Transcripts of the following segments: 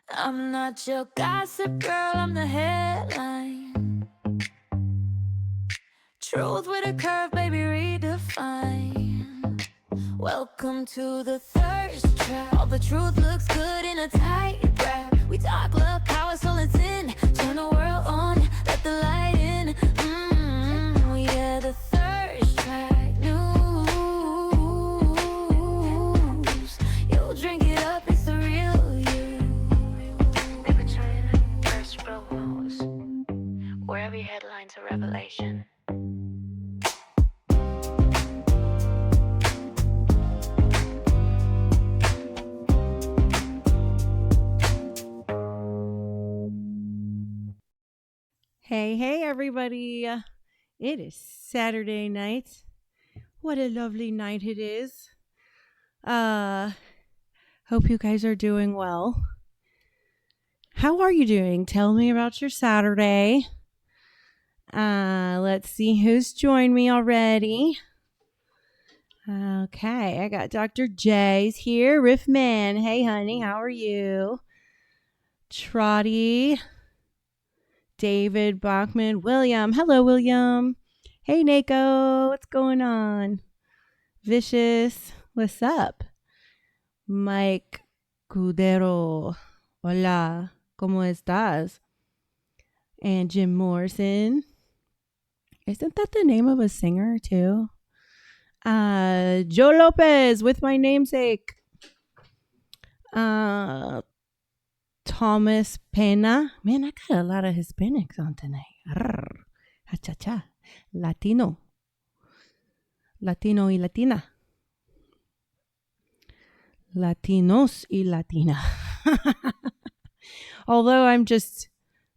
I'm not your gossip girl, I'm the headline. Truth with a curve, baby, redefine. Welcome to the thirst trap. All the truth looks good in a tight wrap. We talk love, power, soul, and sin. Turn the world on, let the light in. Yeah, the thirst trap news. You'll drink it up, it's the real you. They've been trying first promos, where every headline's a revelation. Hey, everybody. It is Saturday night. What a lovely night it is. Hope you guys are doing well. How are you doing? Tell me about your Saturday. Let's see who's joined me already. Okay, I got Dr. J's here. Riffman. Hey, honey, how are you? Trotty. David Bachman. William. Hello, William. Hey, Nako. What's going on? Vicious. What's up? Mike Cudero. Hola. ¿Cómo estás? And Jim Morrison. Isn't that the name of a singer, too? Joe Lopez with my namesake. Thomas Pena. Man, I got a lot of Hispanics on tonight. Ha-cha-cha. Latino y Latina. Latinos y Latina. Although I'm just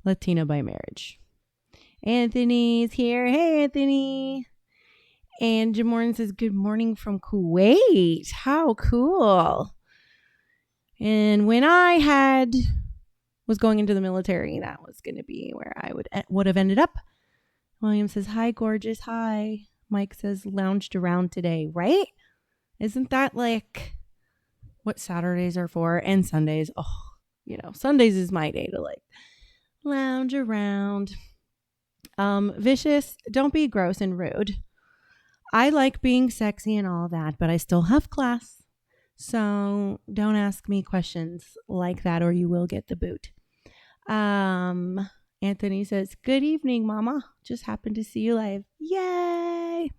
Latina by marriage. Anthony's here. Hey, Anthony. And Jim Morgan says, good morning from Kuwait. How cool. And when I was going into the military, that was going to be where I would have ended up. William says, hi, gorgeous. Hi. Mike says, lounged around today, right? Isn't that like what Saturdays are for? And Sundays. Oh, Sundays is my day to like lounge around. Vicious, don't be gross and rude. I like being sexy and all that, but I still have class. So don't ask me questions like that or you will get the boot. Anthony says, good evening, mama. Just happened to see you live. Yay!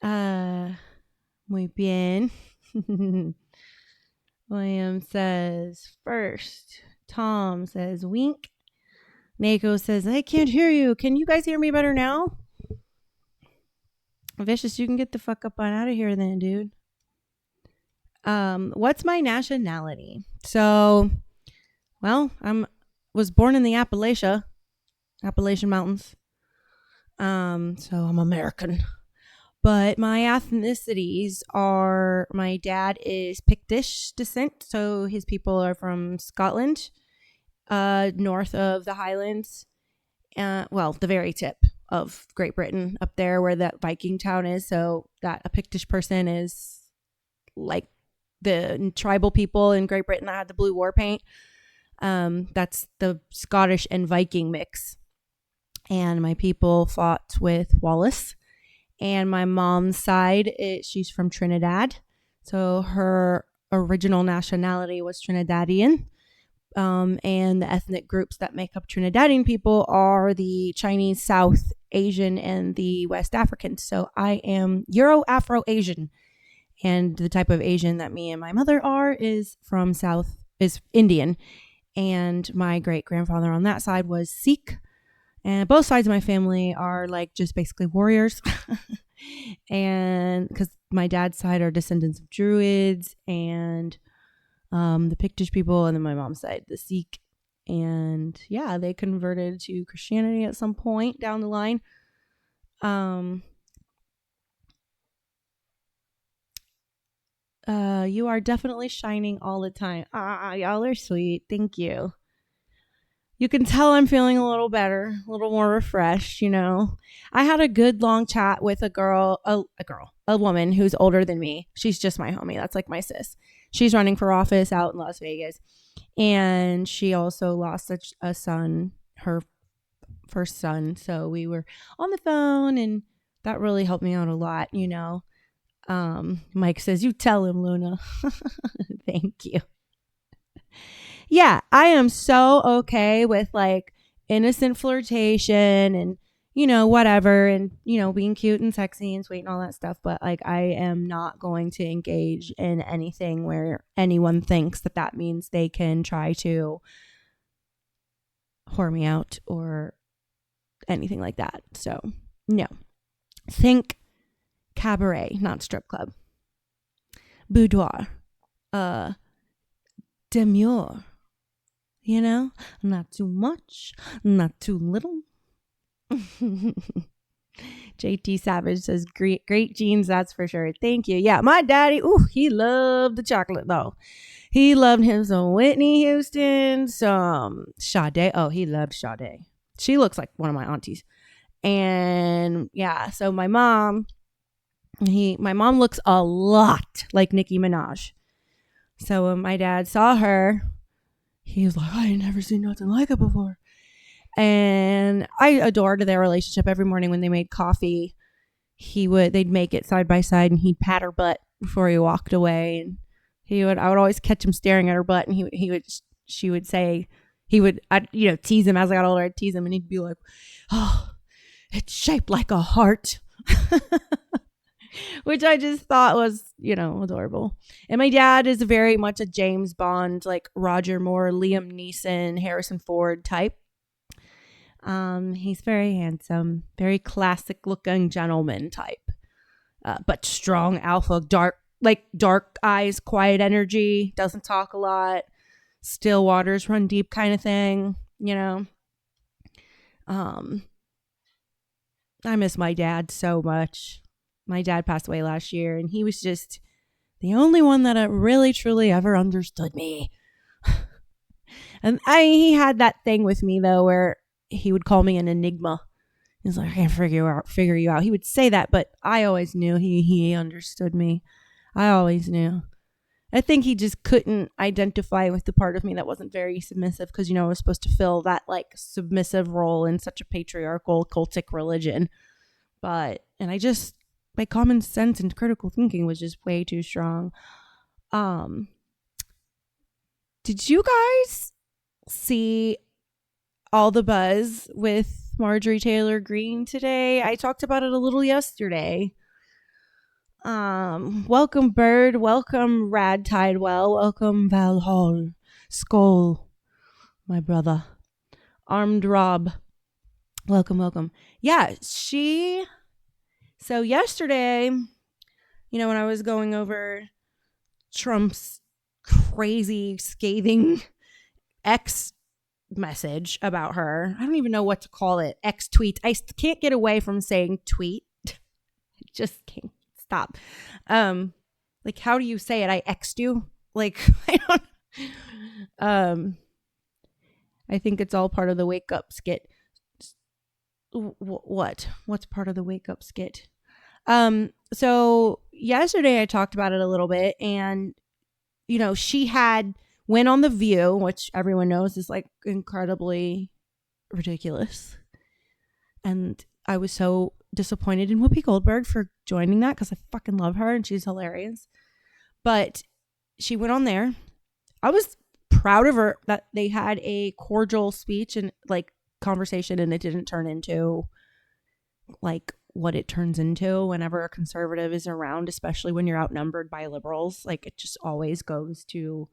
Muy bien. William says, first. Tom says, wink. Nako says, I can't hear you. Can you guys hear me better now? Vicious, you can get the fuck up on out of here then, dude. What's my nationality? So, well, was born in the Appalachian Mountains. So I'm American. But my ethnicities are, my dad is Pictish descent. So his people are from Scotland, north of the Highlands. The very tip of Great Britain up there where that Viking town is. So that a Pictish person is like the tribal people in Great Britain that had the blue war paint. That's the Scottish and Viking mix. And my people fought with Wallace. And my mom's side, she's from Trinidad. So her original nationality was Trinidadian. And the ethnic groups that make up Trinidadian people are the Chinese, South Asian, and the West Africans. So I am Euro-Afro-Asian. And the type of Asian that me and my mother are is Indian. And my great-grandfather on that side was Sikh. And both sides of my family are like just basically warriors. And because my dad's side are descendants of Druids and the Pictish people, and then my mom's side, the Sikh. And yeah, they converted to Christianity at some point down the line. You are definitely shining all the time. Y'all are sweet. Thank you. You can tell I'm feeling a little better, a little more refreshed, I had a good long chat with a woman who's older than me. She's just my homie. That's like my sis. She's running for office out in Las Vegas. And she also lost a son, her first son. So we were on the phone, and that really helped me out a lot, you know. Mike says, "You tell him, Luna." Thank you. Yeah, I am so okay with like innocent flirtation and, you know, whatever, and, you know, being cute and sexy and sweet and all that stuff. But like, I am not going to engage in anything where anyone thinks that that means they can try to whore me out or anything like that. So, no. Think cabaret, not strip club. Boudoir. Demure. You know, not too much, not too little. JT Savage says, great genes, that's for sure. Thank you. Yeah, my daddy, he loved the chocolate though. He loved him some Whitney Houston, some Sade. Oh, he loved Sade. She looks like one of my aunties. And yeah, so my mom looks a lot like Nicki Minaj. So when my dad saw her, he was like, I ain't never seen nothing like it before. And I adored their relationship. Every morning when they made coffee, they'd make it side by side, and he'd pat her butt before he walked away. And I would always catch him staring at her butt, and she would say, I'd tease him as I got older. I'd tease him, and he'd be like, oh, it's shaped like a heart. Which I just thought was, adorable. And my dad is very much a James Bond, like Roger Moore, Liam Neeson, Harrison Ford type. He's very handsome, very classic looking gentleman type, but strong alpha, dark eyes, quiet energy, doesn't talk a lot, still waters run deep kind of thing, I miss my dad so much. My dad passed away last year, and he was just the only one that really, truly ever understood me. And he had that thing with me, though, where he would call me an enigma. He's like, I can't figure you out. He would say that, but I always knew he understood me. I always knew. I think he just couldn't identify with the part of me that wasn't very submissive, because, I was supposed to fill that like submissive role in such a patriarchal, cultic religion. And my common sense and critical thinking was just way too strong. Did you guys see all the buzz with Marjorie Taylor Greene today? I talked about it a little yesterday. Welcome Bird, welcome Rad Tidewell, welcome Val Hall, Skull, my brother, Armed Rob, welcome. Yeah, so yesterday, when I was going over Trump's crazy, scathing X message about her, I don't even know what to call it, X tweet. I can't get away from saying tweet. Just can't stop. Like, how do you say it? I X'd you? Like, I don't. I think it's all part of the wake up skit. What's part of the wake up skit? So yesterday I talked about it a little bit, and she went on The View, which everyone knows is like incredibly ridiculous, and I was so disappointed in Whoopi Goldberg for joining that, because I fucking love her and she's hilarious. But she went on there. I was proud of her that they had a cordial speech and like conversation, and it didn't turn into like what it turns into whenever a conservative is around, especially when you're outnumbered by liberals. Like, it just always goes to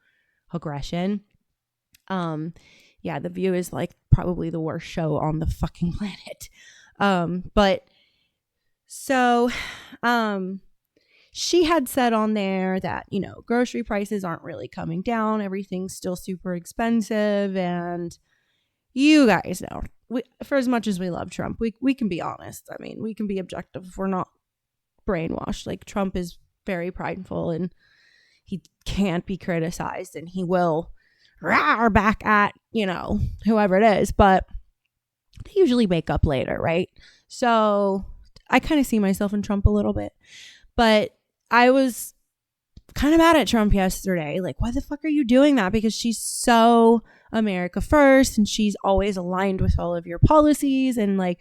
aggression. Yeah, The View is like probably the worst show on the fucking planet. But so she had said on there that, grocery prices aren't really coming down. Everything's still super expensive. And you guys know, for as much as we love Trump, we can be honest. I mean, we can be objective. We're not brainwashed. Like, Trump is very prideful, and he can't be criticized, and he will roar back at, whoever it is. But they usually make up later, right? So I kind of see myself in Trump a little bit. But I was kind of mad at Trump yesterday. Like, why the fuck are you doing that? Because she's so America first and she's always aligned with all of your policies. And like,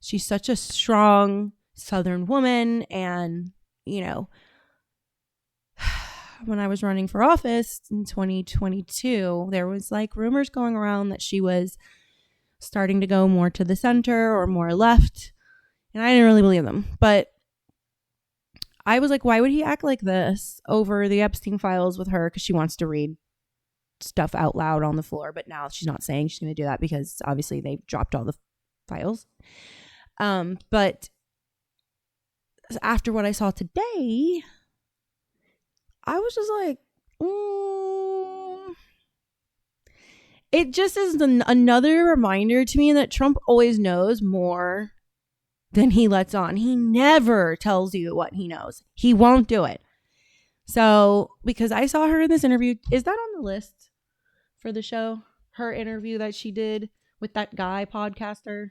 she's such a strong Southern woman. And, you know, when I was running for office in 2022, there was like rumors going around that she was starting to go more to the center or more left. And I didn't really believe them. But I was like, why would he act like this over the Epstein files with her? Because she wants to read stuff out loud on the floor. But now she's not saying she's going to do that because obviously they dropped all the files. But after what I saw today, I was just like, it just is another reminder to me that Trump always knows more than he lets on. He never tells you what he knows. He won't do it. So, because I saw her in this interview, is that on the list for the show? Her interview that she did with that guy podcaster.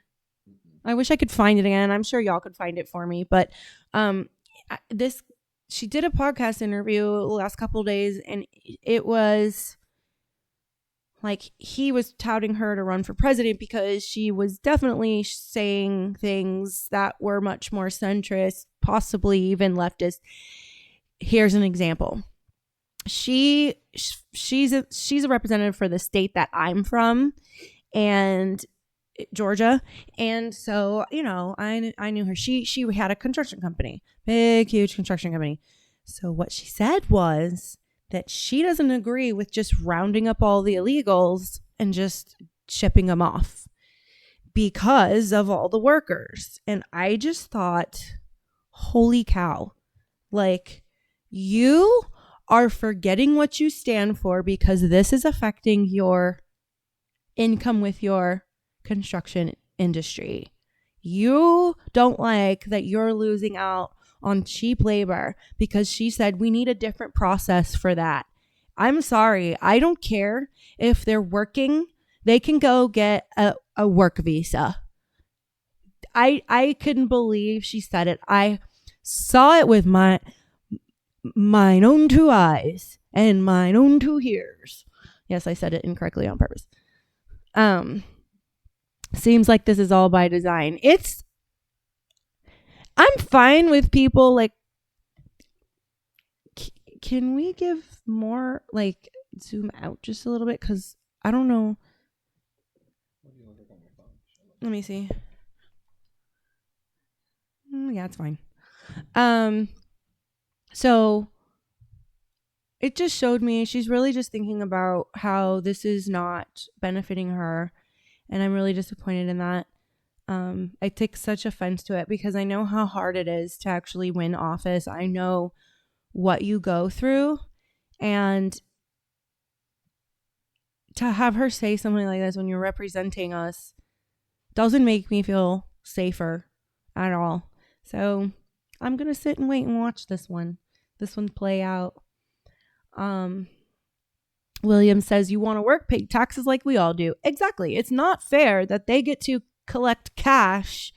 I wish I could find it again. I'm sure y'all could find it for me. But she did a podcast interview the last couple of days, and it was like he was touting her to run for president because she was definitely saying things that were much more centrist, possibly even leftist. Here's an example. She's a representative for the state that I'm from, and Georgia. And so, you know, I knew her. She had a construction company, big, huge construction company. So what she said was that she doesn't agree with just rounding up all the illegals and just shipping them off because of all the workers. And I just thought, holy cow, like, you are forgetting what you stand for because this is affecting your income with your construction industry. You don't like that you're losing out on cheap labor because she said we need a different process for that. I'm sorry. I don't care if they're working. They can go get a work visa. I couldn't believe she said it. I saw it with mine own two eyes and mine own two ears. Yes, I said it incorrectly on purpose. Seems like this is all by design. I'm fine with people like, can we give more, like, zoom out just a little bit? Because I don't know. Let me see. Yeah, it's fine. So it just showed me she's really just thinking about how this is not benefiting her. And I'm really disappointed in that. I take such offense to it because I know how hard it is to actually win office. I know what you go through. And to have her say something like this when you're representing us doesn't make me feel safer at all. So I'm going to sit and wait and watch this one play out. William says, you want to work, pay taxes like we all do. Exactly. It's not fair that they get to collect cash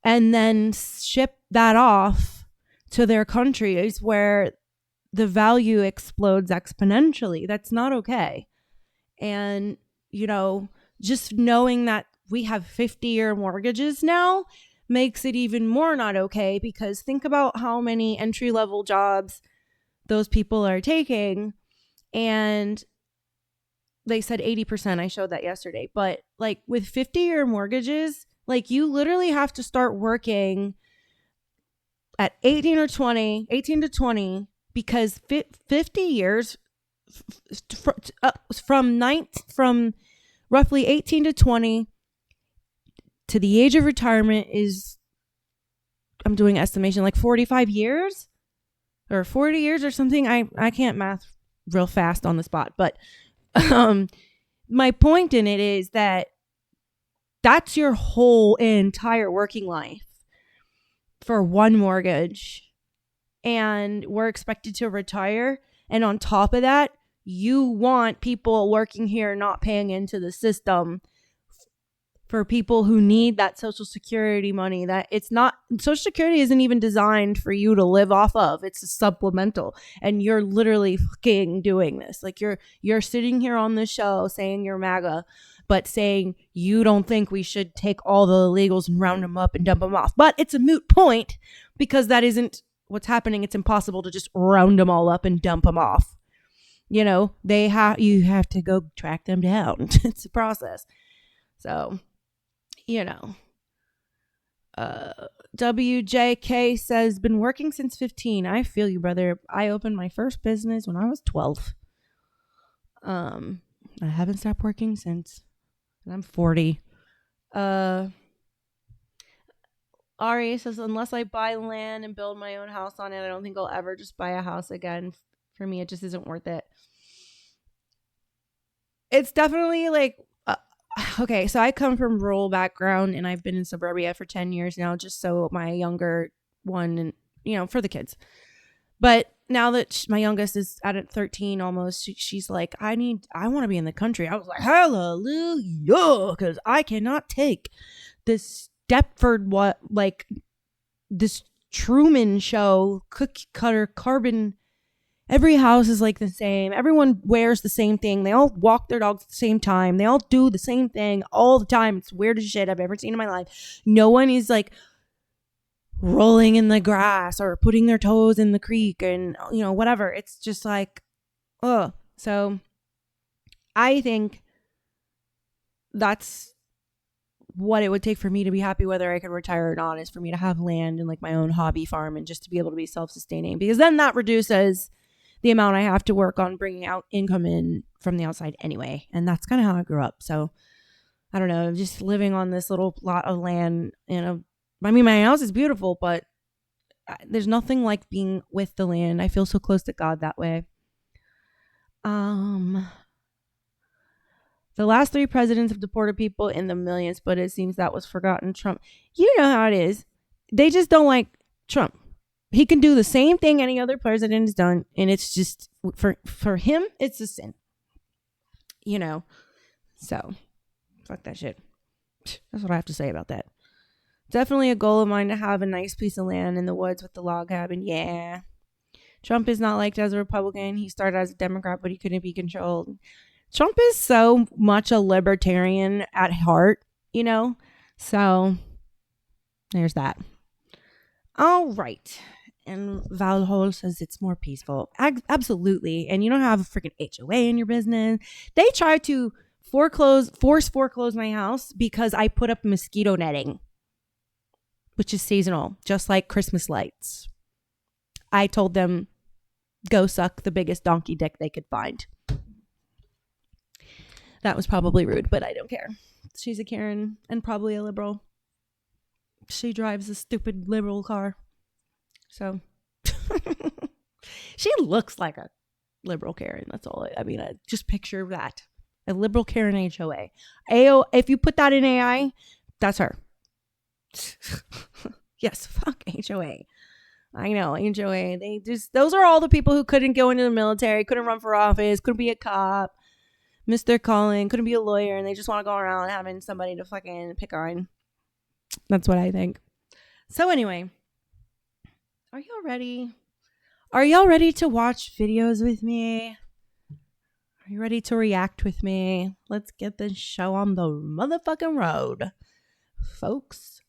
and then ship that off to their countries where the value explodes exponentially. That's not okay. And, you know, just knowing that we have 50-year mortgages now makes it even more not okay, because think about how many entry-level jobs those people are taking. And they said 80%. I showed that yesterday. But like with 50-year mortgages, like you literally have to start working at 18 to 20, because 50 years from roughly 18 to 20 to the age of retirement is, I'm doing estimation, like 45 years or 40 years or something. I can't math real fast on the spot, but my point in it is that that's your whole entire working life for one mortgage, and we're expected to retire. And on top of that, you want people working here not paying into the system for people who need that social security money. That it's not, social security isn't even designed for you to live off of. It's a supplemental, and you're literally fucking doing this. Like you're sitting here on the show saying you're MAGA, but saying you don't think we should take all the illegals and round them up and dump them off. But it's a moot point because that isn't what's happening. It's impossible to just round them all up and dump them off. You know, you have to go track them down. It's a process. So, you know, WJK says, been working since 15. I feel you, brother. I opened my first business when I was 12. I haven't stopped working since. And I'm 40. Ari says, unless I buy land and build my own house on it, I don't think I'll ever just buy a house again. For me, it just isn't worth it. It's definitely like, okay, so I come from rural background and I've been in suburbia for 10 years now, just so my younger one, and you know, for the kids. But now that my youngest is at 13 almost, she's like, I want to be in the country. I was like, hallelujah, because I cannot take this Stepford, this Truman Show, cookie cutter, carbon. Every house is like the same. Everyone wears the same thing. They all walk their dogs at the same time. They all do the same thing all the time. It's the weirdest shit I've ever seen in my life. No one is like rolling in the grass or putting their toes in the creek and, you know, whatever. It's just like, ugh. So I think that's what it would take for me to be happy, whether I could retire or not, is for me to have land and like my own hobby farm and just to be able to be self-sustaining, because then that reduces the amount I have to work on bringing out income in from the outside anyway. And that's kind of how I grew up. So I don't know, just living on this little plot of land, I mean, my house is beautiful, but there's nothing like being with the land. I feel so close to God that way. The last 3 presidents have deported people in the millions, but it seems that was forgotten. Trump, you know how it is. They just don't like Trump. He can do the same thing any other president has done, and it's just, for him, it's a sin. You know? So, fuck that shit. That's what I have to say about that. Definitely a goal of mine to have a nice piece of land in the woods with the log cabin. Yeah. Trump is not liked as a Republican. He started as a Democrat, but he couldn't be controlled. Trump is so much a libertarian at heart, you know? So, there's that. All right. And Valhol says it's more peaceful. Absolutely. And you don't have a freaking HOA in your business. They tried to force foreclose my house because I put up mosquito netting, which is seasonal, just like Christmas lights. I told them, go suck the biggest donkey dick they could find. That was probably rude, but I don't care. She's a Karen and probably a liberal. She drives a stupid liberal car. So she looks like a liberal Karen. That's all. I mean, I just picture that. A liberal Karen HOA. If you put that in AI, that's her. Yes, fuck HOA. I know, HOA. Those are all the people who couldn't go into the military, couldn't run for office, couldn't be a cop, missed their calling, couldn't be a lawyer, and they just want to go around having somebody to fucking pick on. That's what I think. So anyway, are y'all ready? Are y'all ready to watch videos with me? Are you ready to react with me? Let's get this show on the motherfucking road, folks.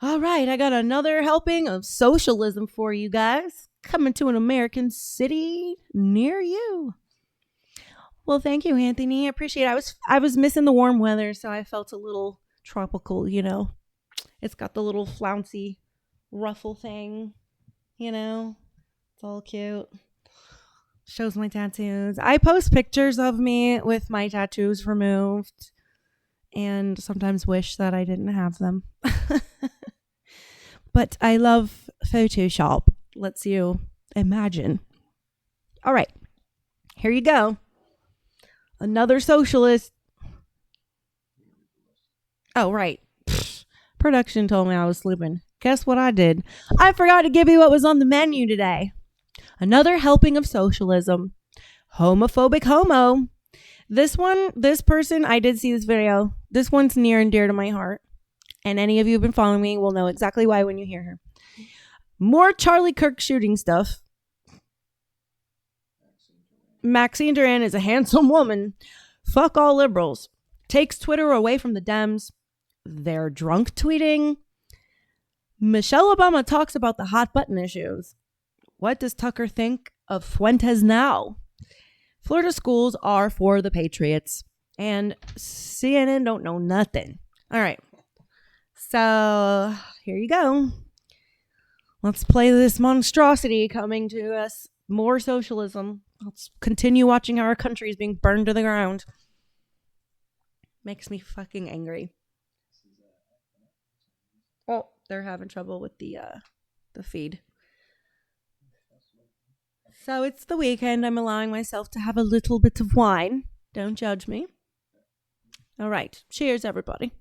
All right, I got another helping of socialism for you guys, coming to an American city near you. Well, thank you, Anthony. I appreciate it. I was missing the warm weather, so I felt a little tropical, you know. It's got the little flouncy ruffle thing, you know. It's all cute. Shows my tattoos. I post pictures of me with my tattoos removed and sometimes wish that I didn't have them. But I love Photoshop. Lets you imagine. All right. Here you go. Another socialist. Oh, right. Production told me I was sleeping. Guess what I did? I forgot to give you what was on the menu today. Another helping of socialism. Homophobic homo. This person, I did see this video. this one's near and dear to my heart. And any of you who've been following me will know exactly why when you hear her. More Charlie Kirk shooting stuff. Maxine Duran is a handsome woman. Fuck all liberals. Takes Twitter away from the Dems. They're drunk tweeting. Michelle Obama talks about the hot button issues. What does Tucker think of Fuentes now? Florida schools are for the Patriots. And CNN don't know nothing. All right. So here you go. Let's play this monstrosity coming to us. More socialism. Let's continue watching how our country is being burned to the ground. Makes me fucking angry. Oh, they're having trouble with the feed. So it's the weekend. I'm allowing myself to have a little bit of wine. Don't judge me. All right. Cheers, everybody.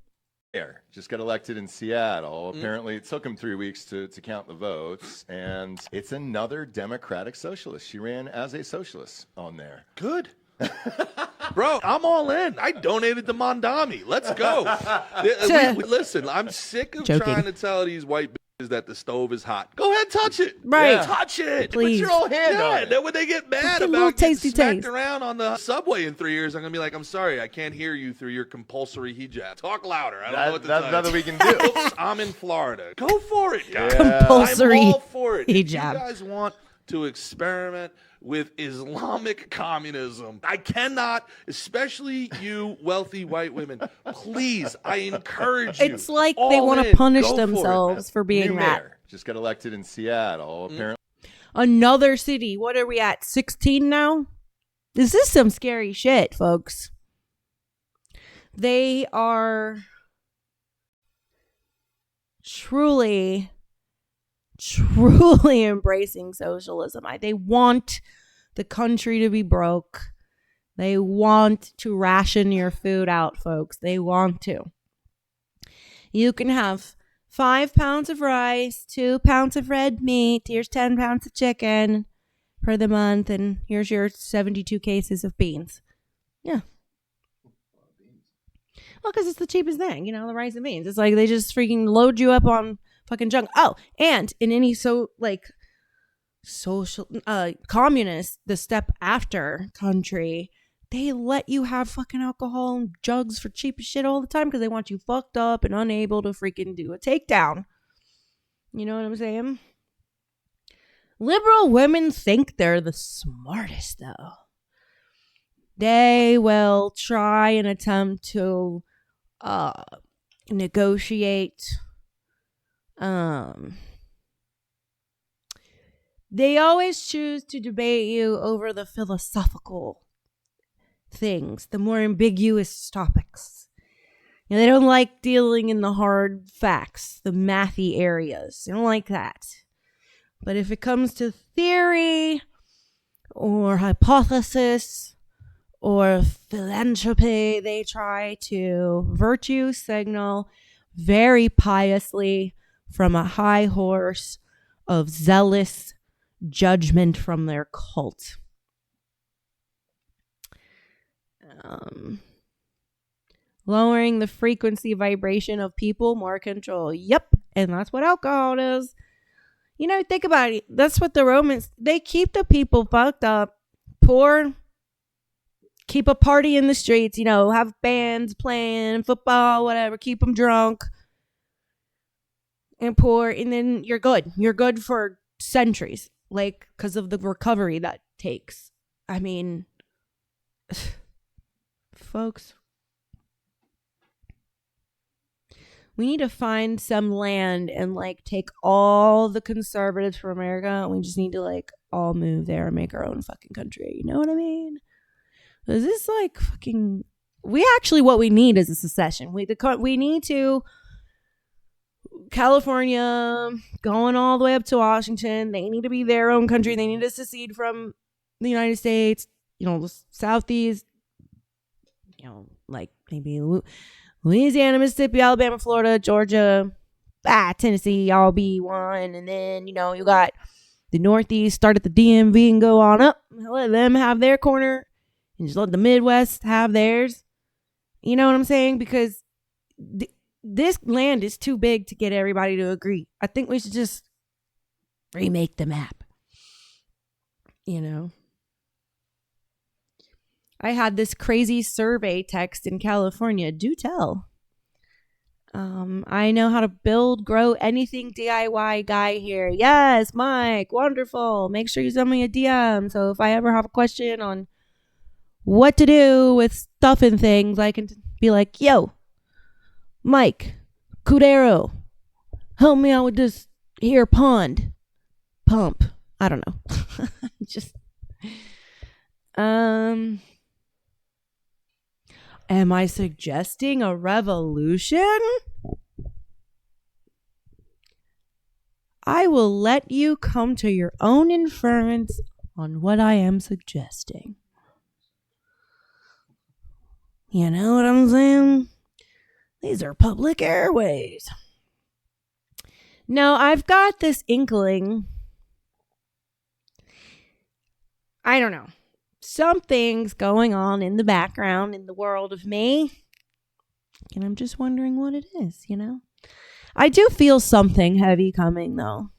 Just got elected in Seattle. Apparently, it took him 3 weeks to count the votes. And it's another Democratic socialist. She ran as a socialist on there. Good. Bro, I'm all in. I donated to Mondami. Let's go. Listen, I'm sick of trying to tell these white bitches that the stove is hot. Go ahead, touch it. Right. Yeah. Touch it. Please. Put your own hand on it. Then when they get mad a little about getting tasty smacked taste. around on the subway in 3 years, I'm going to be like, I'm sorry, I can't hear you through your compulsory hijab. Talk louder. I don't know what to That's tell nothing you. we can do. Oops, I'm in Florida. Go for it, guys. Compulsory I'm all for it. If you hijab. guys want to experiment with Islamic communism, I cannot, especially you wealthy white women, please, I encourage you. It's like they all want to in. punish Go for it, themselves for being New that. mayor just got elected in Seattle. Apparently, Another city. What are we at? 16 now? This is some scary shit, folks. They are truly embracing socialism. They want the country to be broke. They want to ration your food out, folks. They want to. You can have 5 pounds of rice, 2 pounds of red meat. Here's 10 pounds of chicken for the month. And here's your 72 cases of beans. Yeah. Well, because it's the cheapest thing, the rice and beans. It's like they just freaking load you up on fucking junk. Oh, and in any social communist, the step after country, they let you have fucking alcohol and jugs for cheap as shit all the time because they want you fucked up and unable to freaking do a takedown. You know what I'm saying? Liberal women think they're the smartest, though. They will try and attempt to negotiate. They always choose to debate you over the philosophical things, the more ambiguous topics. They don't like dealing in the hard facts, the mathy areas. They don't like that. But if it comes to theory or hypothesis or philanthropy, they try to virtue signal very piously from a high horse of zealous judgment from their cult. Lowering the frequency vibration of people, more control. Yep, and that's what alcohol is. Think about it. That's what the Romans, they keep the people fucked up, poor, keep a party in the streets, have bands playing football, whatever, keep them drunk and poor, and then you're good. You're good for centuries, because of the recovery that takes. I mean, folks, we need to find some land and take all the conservatives from America, and we just need to all move there and make our own fucking country. You know what I mean? Is this fucking? What we need is a secession. We need to. California going all the way up to Washington. They need to be their own country. They need to secede from the United States. The Southeast. Maybe Louisiana, Mississippi, Alabama, Florida, Georgia, Tennessee, all be one. And then, you got the Northeast, start at the DMV and go on up. Let them have their corner and just let the Midwest have theirs. You know what I'm saying? Because this land is too big to get everybody to agree. I think we should just remake the map. You know, I had this crazy survey text in California. Do tell. I know how to build, grow anything DIY guy here. Yes, Mike. Wonderful. Make sure you send me a DM. So if I ever have a question on what to do with stuff and things, I can be like, yo, Mike, Cudero, help me out with this here pump. I don't know. Just, am I suggesting a revolution? I will let you come to your own inference on what I am suggesting. You know what I'm saying? These are public airways. No, I've got this inkling. I don't know. Something's going on in the background in the world of me. And I'm just wondering what it is, you know? I do feel something heavy coming, though.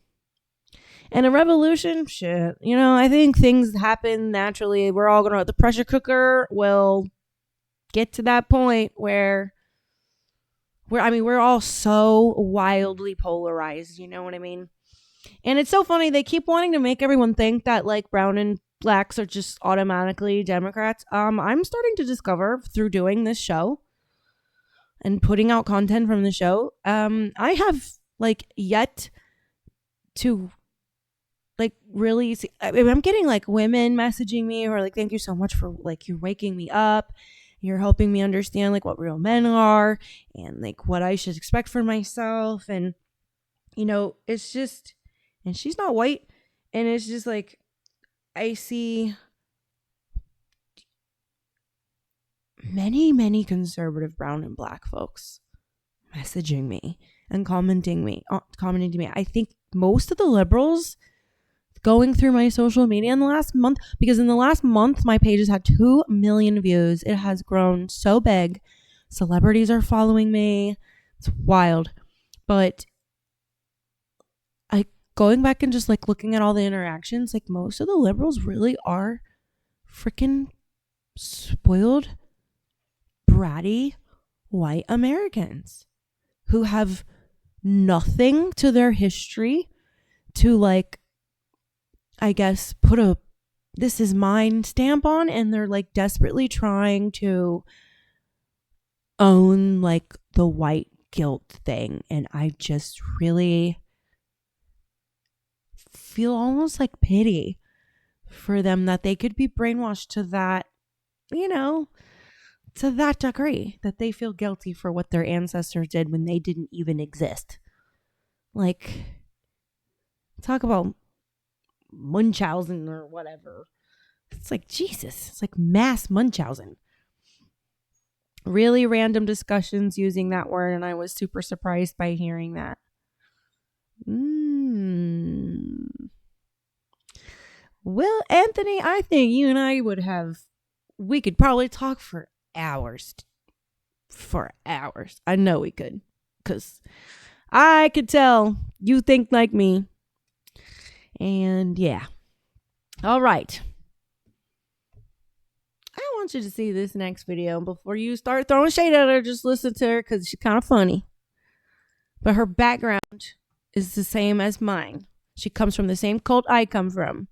And a revolution, shit. You know, I think things happen naturally. We're all going to, the pressure cooker will get to that point where we're all so wildly polarized. You know what I mean? And it's so funny. They keep wanting to make everyone think that, like, brown and blacks are just automatically Democrats. I'm starting to discover through doing this show and putting out content from the show, I have like yet to like really see, I'm getting like women messaging me who are like, thank you so much for like, you're waking me up. You're helping me understand like what real men are and like what I should expect for myself. And, you know, it's just, and she's not white. And it's just like, I see many conservative brown and black folks messaging me and commenting to me. I think most of the liberals going through my social media in the last month, because in the last month, my page has had 2 million views. It has grown so big. Celebrities are following me. It's wild. But going back and just like looking at all the interactions, like most of the liberals really are freaking spoiled, bratty white Americans who have nothing to their history to like, I guess, put a this is mine stamp on, and they're like desperately trying to own like the white guilt thing. And I just really feel almost like pity for them that they could be brainwashed to that, you know, to that degree that they feel guilty for what their ancestors did when they didn't even exist. Like, talk about Munchausen or whatever. It's like, Jesus, it's like mass Munchausen. Really random discussions using that word, and I was super surprised by hearing that. Well, Anthony, I think you and I we could probably talk for hours. I know we could, because I could tell you think like me. And yeah. All right. I want you to see this next video. Before you start throwing shade at her, just listen to her because she's kind of funny. But her background is the same as mine. She comes from the same cult I come from.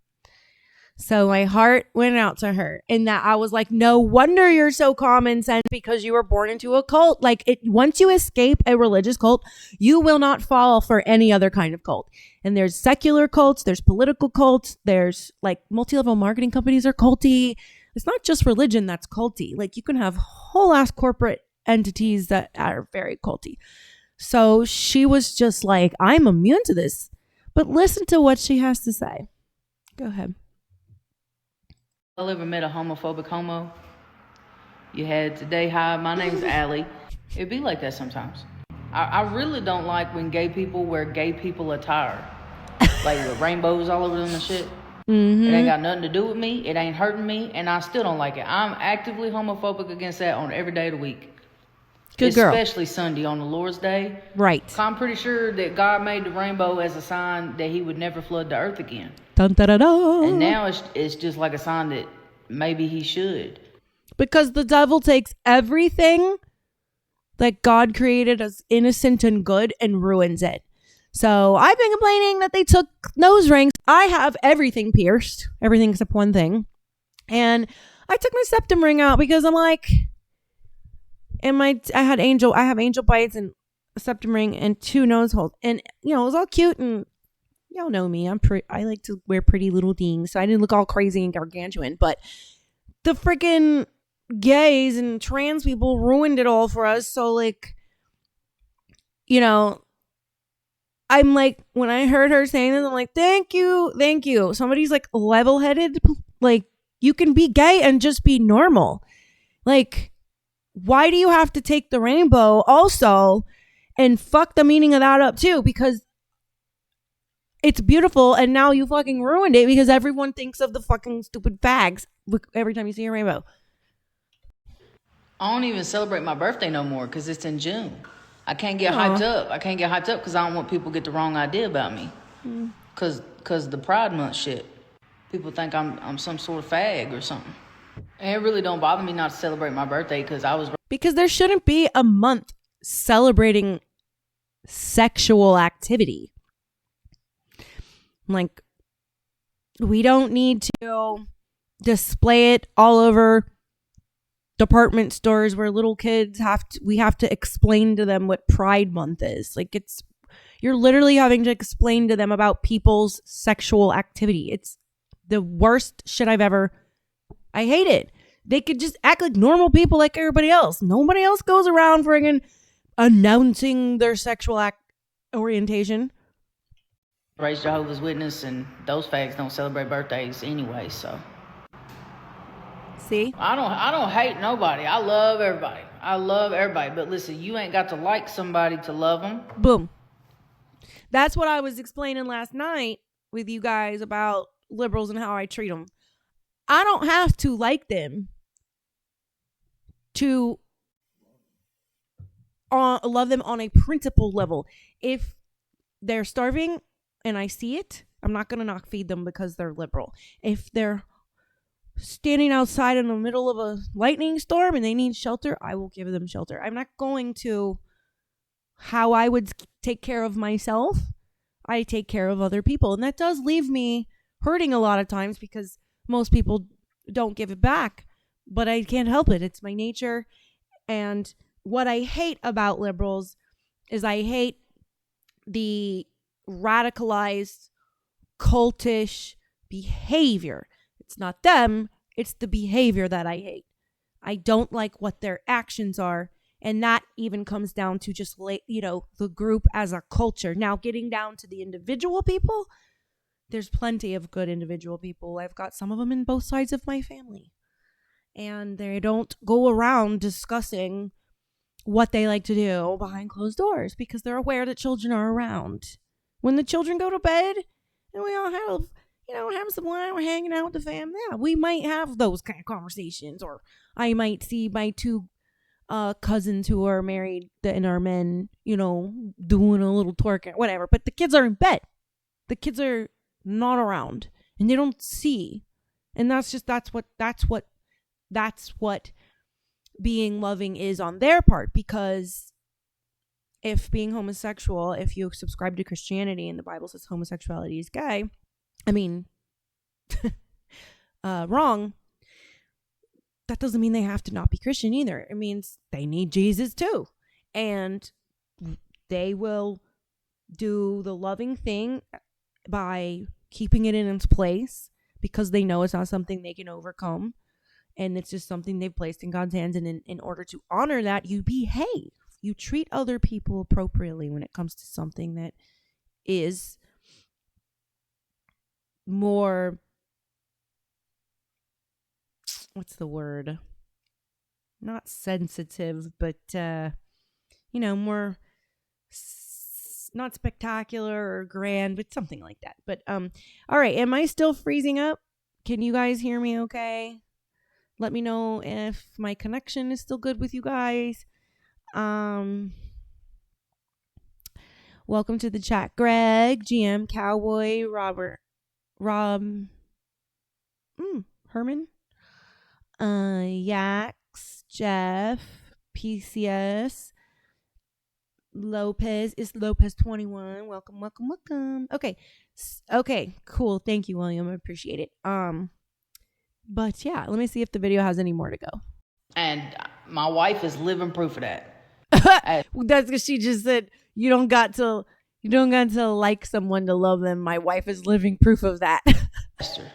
So my heart went out to her, and that I was like, no wonder you're so common sense, because you were born into a cult. Like, once you escape a religious cult, you will not fall for any other kind of cult. And there's secular cults, there's political cults, there's like multi-level marketing companies are culty. It's not just religion that's culty. Like, you can have whole ass corporate entities that are very culty. So she was just like, I'm immune to this. But listen to what she has to say. Go ahead. I ever met a homophobic homo? You had today, hi, my name's Allie. It'd be like that sometimes. I really don't like when gay people wear gay people attire. Like with rainbows all over them and shit. Mm-hmm. It ain't got nothing to do with me. It ain't hurting me. And I still don't like it. I'm actively homophobic against that on every day of the week. Good girl. Especially Sunday on the Lord's Day. Right. I'm pretty sure that God made the rainbow as a sign that he would never flood the earth again. Dun, da, da, da. And now it's just like a sign that maybe he should. Because the devil takes everything that God created as innocent and good and ruins it. So I've been complaining that they took nose rings. I have everything pierced, everything except one thing. And I took my septum ring out because I'm like, I have angel bites and a septum ring and 2 nose holes. And, it was all cute, and y'all know me. I like to wear pretty little things, so I didn't look all crazy and gargantuan. But the freaking gays and trans people ruined it all for us. So, like, I'm like, when I heard her saying this, I'm like, thank you. Somebody's like level-headed. Like, you can be gay and just be normal. Like, why do you have to take the rainbow also and fuck the meaning of that up too? Because it's beautiful, and now you fucking ruined it because everyone thinks of the fucking stupid fags every time you see a rainbow. I don't even celebrate my birthday no more because it's in June. I can't get hyped up. I can't get hyped up because I don't want people to get the wrong idea about me. Because the Pride Month shit. People think I'm some sort of fag or something. And it really don't bother me not to celebrate my birthday because there shouldn't be a month celebrating sexual activity. Like, we don't need to display it all over department stores where little kids we have to explain to them what Pride Month is. Like, you're literally having to explain to them about people's sexual activity. It's the worst shit I hate it. They could just act like normal people like everybody else. Nobody else goes around friggin' announcing their sexual orientation. Raised Jehovah's Witness, and those fags don't celebrate birthdays anyway, so. See? I don't hate nobody. I love everybody. But listen, you ain't got to like somebody to love them. Boom. That's what I was explaining last night with you guys about liberals and how I treat them. I don't have to like them to love them on a principle level. If they're starving and I see it, I'm not going to not feed them because they're liberal. If they're standing outside in the middle of a lightning storm and they need shelter, I will give them shelter. I'm not going to how I would take care of myself. I take care of other people. And that does leave me hurting a lot of times because most people don't give it back. But I can't help it. It's my nature. And what I hate about liberals is I hate the radicalized, cultish behavior. It's not them. It's the behavior that I hate. I don't like what their actions are. And that even comes down to just, the group as a culture. Now, getting down to the individual people, there's plenty of good individual people. I've got some of them in both sides of my family. And they don't go around discussing what they like to do behind closed doors because they're aware that children are around. When the children go to bed and we all have some wine, we're hanging out with the fam. Yeah, we might have those kind of conversations. Or I might see my 2 cousins who are married and are men, doing a little twerk, whatever. But the kids are in bed. The kids are not around and they don't see. And that's what being loving is on their part. Because if being homosexual, if you subscribe to Christianity and the Bible says homosexuality is gay, wrong. That doesn't mean they have to not be Christian either. It means they need Jesus too. And they will do the loving thing by keeping it in its place because they know it's not something they can overcome. And it's just something they've placed in God's hands. And in order to honor that, you behave. You treat other people appropriately when it comes to something that is more, what's the word? Not sensitive, but, more not spectacular or grand, but something like that. But, all right. Am I still freezing up? Can you guys hear me okay? Let me know if my connection is still good with you guys. Welcome to the chat, Greg, GM, Cowboy, Rob, Herman, Yax, Jeff, PCS, Lopez. Is Lopez 21? Welcome. Okay, cool. Thank you, William. I appreciate it. But yeah, let me see if the video has any more to go. And my wife is living proof of that. That's because she just said you don't got to like someone to love them. My wife is living proof of that. Ask her.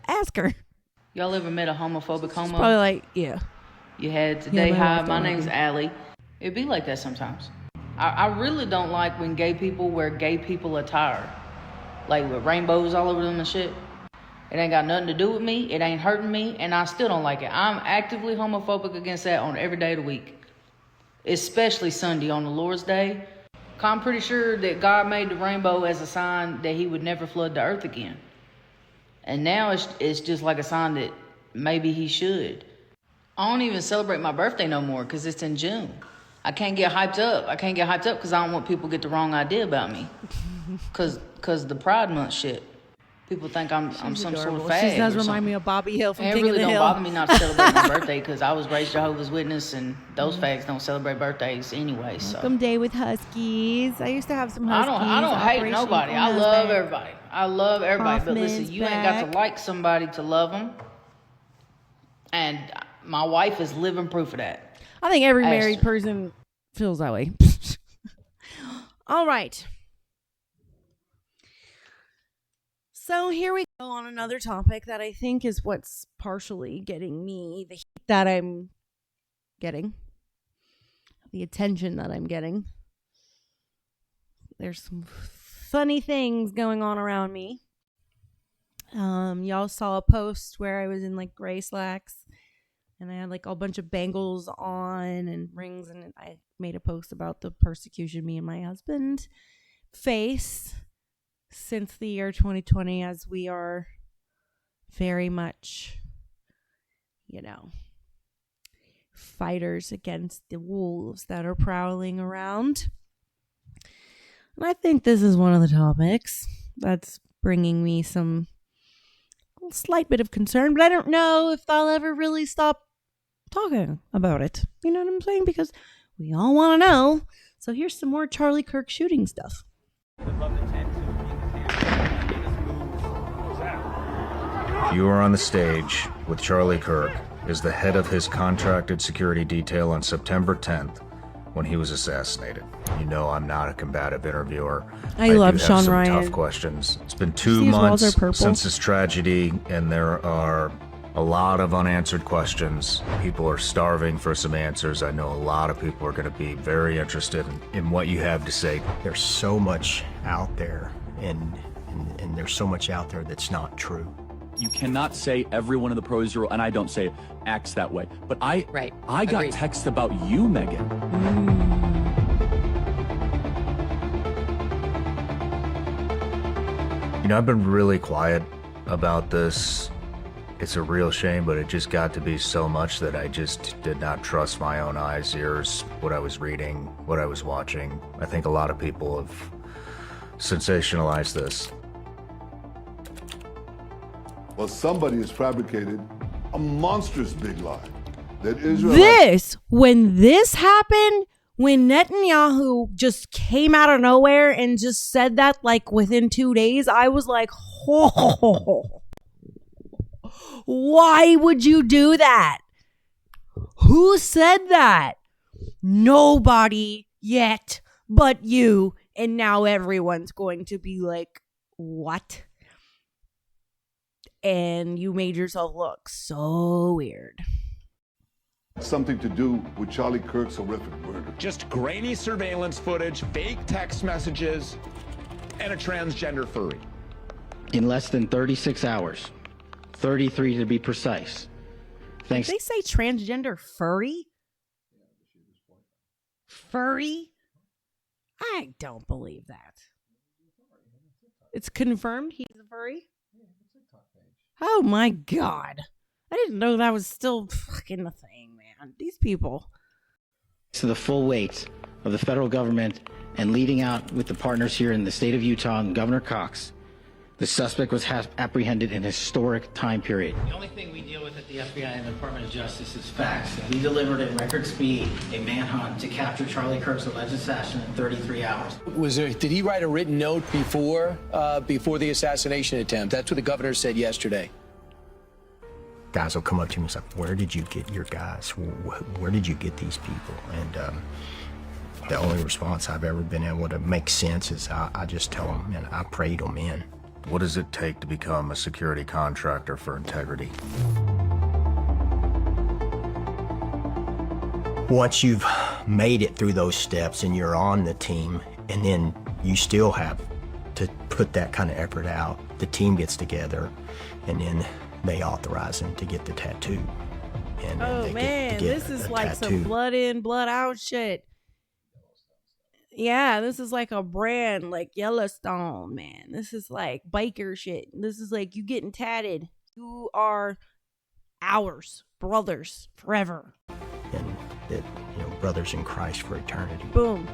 Ask her. Y'all ever met a homophobic homo? Probably like, yeah. You had today, Yeah, hi, my name's Allie. It'd be like that sometimes. I really don't like when gay people wear gay people attire. Like with rainbows all over them and shit. It ain't got nothing to do with me. It ain't hurting me. And I still don't like it. I'm actively homophobic against that on every day of the week. Especially Sunday on the Lord's Day. I'm pretty sure that God made the rainbow as a sign that he would never flood the earth again. And now it's just like a sign that maybe he should. I don't even celebrate my birthday no more because it's in June. I can't get hyped up. Because I don't want people to get the wrong idea about me. Because the Pride Month shit. People think I'm some sort of fag. She does remind me of Bobby Hill from King King of the Hill. It really don't bother me not to celebrate my birthday because I was raised Jehovah's Witness and those fags don't celebrate birthdays anyway. So. Welcome day with Huskies. I used to have some Huskies. I don't hate nobody. I love everybody. But listen, you ain't got to like somebody to love them. And my wife is living proof of that. I think every married person feels that way. All right. So here we go on another topic that I think is what's partially getting me the heat that I'm getting, the attention that I'm getting. There's some funny things going on around me. Y'all saw a post where I was in like gray slacks and I had like a bunch of bangles on and rings, and I made a post about the persecution me and my husband face since the year 2020, as we are very much, fighters against the wolves that are prowling around. And I think this is one of the topics that's bringing me some slight bit of concern, but I don't know if I'll ever really stop talking about it. You know what I'm saying? Because we all want to know. So here's some more Charlie Kirk shooting stuff. You are on the stage with Charlie Kirk as the head of his contracted security detail on September 10th when he was assassinated. You know I'm not a combative interviewer. I love do have Sean some Ryan. tough questions. It's been 2 months since this tragedy, and there are a lot of unanswered questions. People are starving for some answers. I know a lot of people are going to be very interested in what you have to say. There's so much out there, and there's so much out there that's not true. You cannot say every one of the pros are, and I don't say acts that way. But I got Agreed. texts about you, Megan. I've been really quiet about this. It's a real shame, but it just got to be so much that I just did not trust my own eyes, ears, what I was reading, what I was watching. I think a lot of people have sensationalized this. Well, somebody has fabricated a monstrous big lie that Israel. When this happened, when Netanyahu just came out of nowhere and just said that like within 2 days, I was like, oh, why would you do that? Who said that? Nobody yet but you. And now everyone's going to be like, what? And you made yourself look so weird. Something to do with Charlie Kirk's horrific murder. Just grainy surveillance footage, fake text messages, and a transgender furry. In less than 36 hours. 33 to be precise. Thanks. Did they say transgender furry? Furry? I don't believe that. It's confirmed he's a furry? Oh my God. I didn't know that was still fucking a thing, man. These people. to the full weight of the federal government and leading out with the partners here in the state of Utah and Governor Cox, the suspect was apprehended in a historic time period. The only thing we deal with at the FBI and the Department of Justice is facts. And we delivered at record speed a manhunt to capture Charlie Kirk's alleged assassin in 33 hours. Did he write a written note before the assassination attempt? That's what the governor said yesterday. Guys will come up to me and say, where did you get your guys? Where did you get these people? And the only response I've ever been able to make sense is I just tell them, man, I prayed them in. What does it take to become a security contractor for integrity? Once you've made it through those steps and you're on the team, and then you still have to put that kind of effort out, the team gets together and then they authorize them to get the tattoo. And oh man, this is like tattoo. Some blood in, blood out shit. Yeah, this is like a brand like Yellowstone, man. This is like biker shit. This is like you getting tatted. You are ours, brothers, forever. And brothers in Christ for eternity. Boom.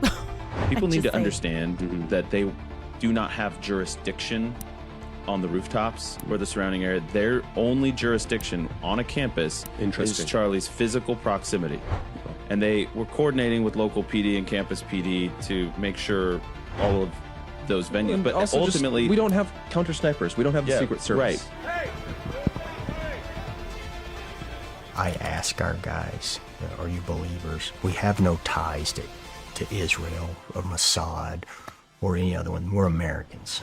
People need to understand that they do not have jurisdiction on the rooftops or the surrounding area. Their only jurisdiction on a campus is Charlie's physical proximity. And they were coordinating with local PD and campus PD to make sure all of those venues. And but also ultimately, we don't have counter snipers. We don't have the Secret Service. Right. I ask our guys, are you believers? We have no ties to Israel or Mossad or any other one. We're Americans.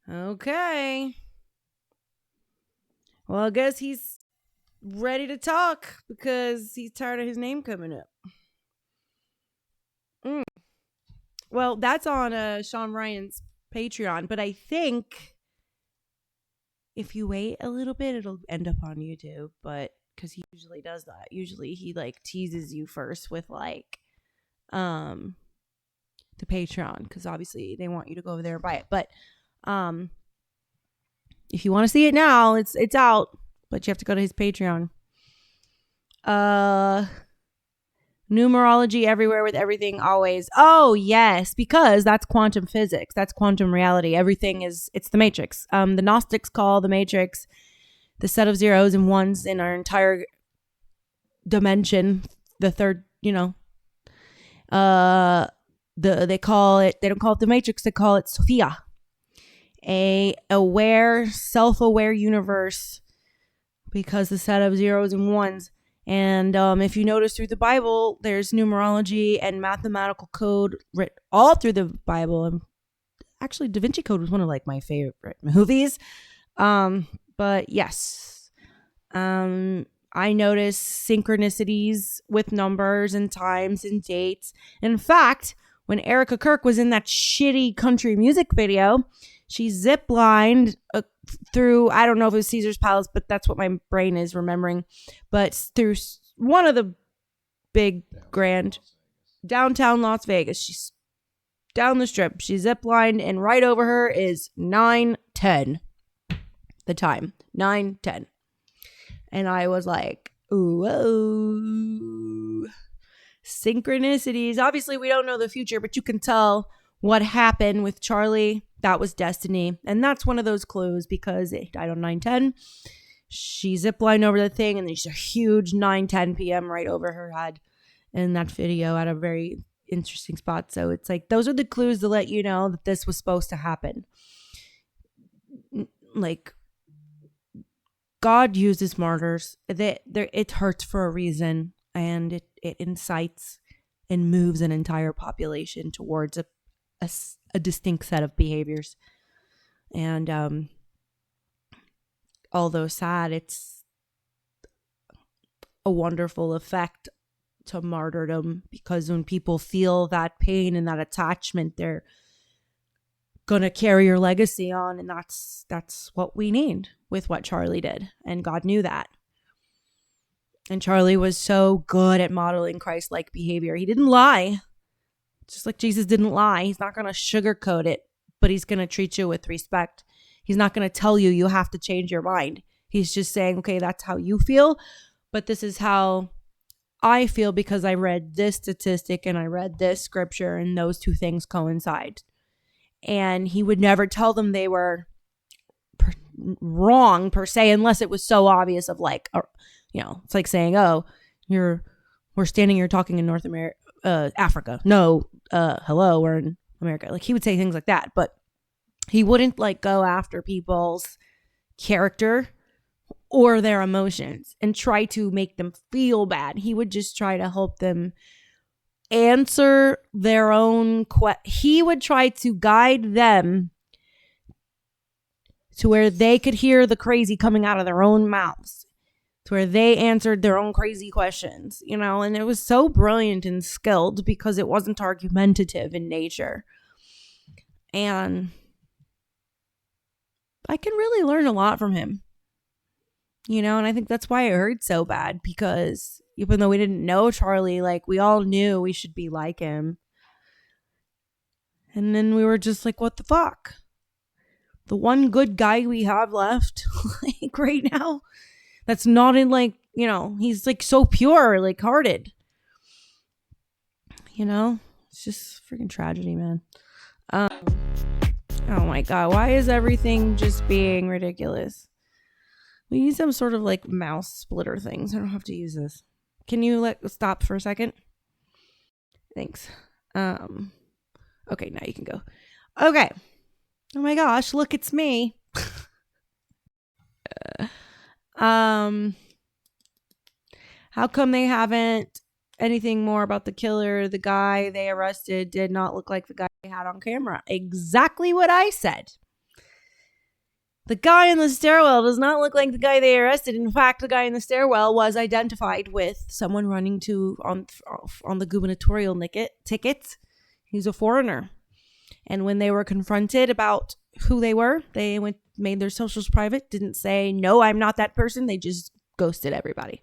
Okay. Well, I guess he's ready to talk because he's tired of his name coming up. Well, that's on Sean Ryan's Patreon, but I think if you wait a little bit, it'll end up on YouTube, but because he usually does that. Usually he like teases you first with like the Patreon, because obviously they want you to go over there and buy it. But if you want to see it now, it's out, but you have to go to his Patreon. Numerology everywhere with everything always. Oh yes, because that's quantum physics. That's quantum reality. Everything it's the Matrix. The Gnostics call the Matrix the set of zeros and ones in our entire dimension. The third, they call it. They don't call it the Matrix. They call it Sophia. A aware, self-aware universe, because the set of zeros and ones. And if you notice through the Bible, there's numerology and mathematical code written all through the Bible. And actually, Da Vinci Code was one of like my favorite movies. But yes, I notice synchronicities with numbers and times and dates. In fact, when Erica Kirk was in that shitty country music video, she ziplined through, I don't know if it was Caesar's Palace, but that's what my brain is remembering. But through one of the big grand downtown Las Vegas. She's down the strip. She ziplined, and right over her is 9:10. The time, 9:10. And I was like, ooh, whoa. Synchronicities. Obviously, we don't know the future, but you can tell what happened with Charlie. That was destiny. And that's one of those clues, because it died on 9:10. She ziplined over the thing, and there's a huge 9:10 p.m. right over her head in that video at a very interesting spot. So it's like, those are the clues to let you know that this was supposed to happen. Like, God uses martyrs. It hurts for a reason, and it incites and moves an entire population towards a distinct set of behaviors. And although sad, it's a wonderful effect to martyrdom, because when people feel that pain and that attachment, they're gonna carry your legacy on, and that's what we need with what Charlie did, and God knew that. And Charlie was so good at modeling Christ-like behavior. He didn't lie, just like Jesus didn't lie. He's not gonna sugarcoat it, but he's gonna treat you with respect. He's not going to tell you you have to change your mind. He's just saying, okay, that's how you feel, but this is how I feel because I read this statistic and I read this scripture, and those two things coincide. And he would never tell them they were wrong per se, unless it was so obvious of like, it's like saying, oh, we're standing here talking in North America, Africa. No, hello, we're in America. Like he would say things like that, but he wouldn't like go after people's character or their emotions and try to make them feel bad. He would just try to help them answer their own he would try to guide them to where they could hear the crazy coming out of their own mouths, to where they answered their own crazy questions, and it was so brilliant and skilled because it wasn't argumentative in nature. And I can really learn a lot from him, and I think that's why it hurt so bad, because even though we didn't know Charlie, like we all knew we should be like him. And then we were just like, what the fuck? The one good guy we have left, like right now, that's not in like, he's like so pure, like hearted. It's just freaking tragedy, man. Oh my God. Why is everything just being ridiculous? We need some sort of like mouse splitter things. I don't have to use this. Can you stop for a second? Thanks. Okay, now you can go. Okay. Oh my gosh, look, it's me. How come they haven't anything more about the killer? The guy they arrested did not look like the guy they had on camera. Exactly what I said. The guy in the stairwell does not look like the guy they arrested. In fact, the guy in the stairwell was identified with someone running on the gubernatorial ticket. He's a foreigner. And when they were confronted about who they were, they made their socials private, didn't say, no, I'm not that person. They just ghosted everybody.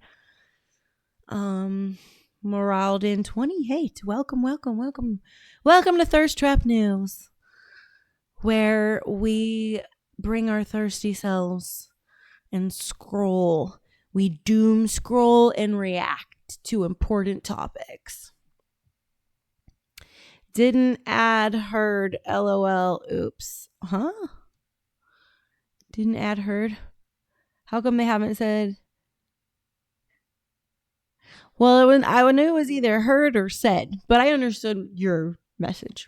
Moraldin 28. Welcome to Thirst Trap News, where we bring our thirsty selves and scroll. We doom scroll and react to important topics. Didn't add heard. LOL. Oops. Huh? Didn't add heard. How come they haven't said? Well, I knew it was either heard or said, but I understood your message.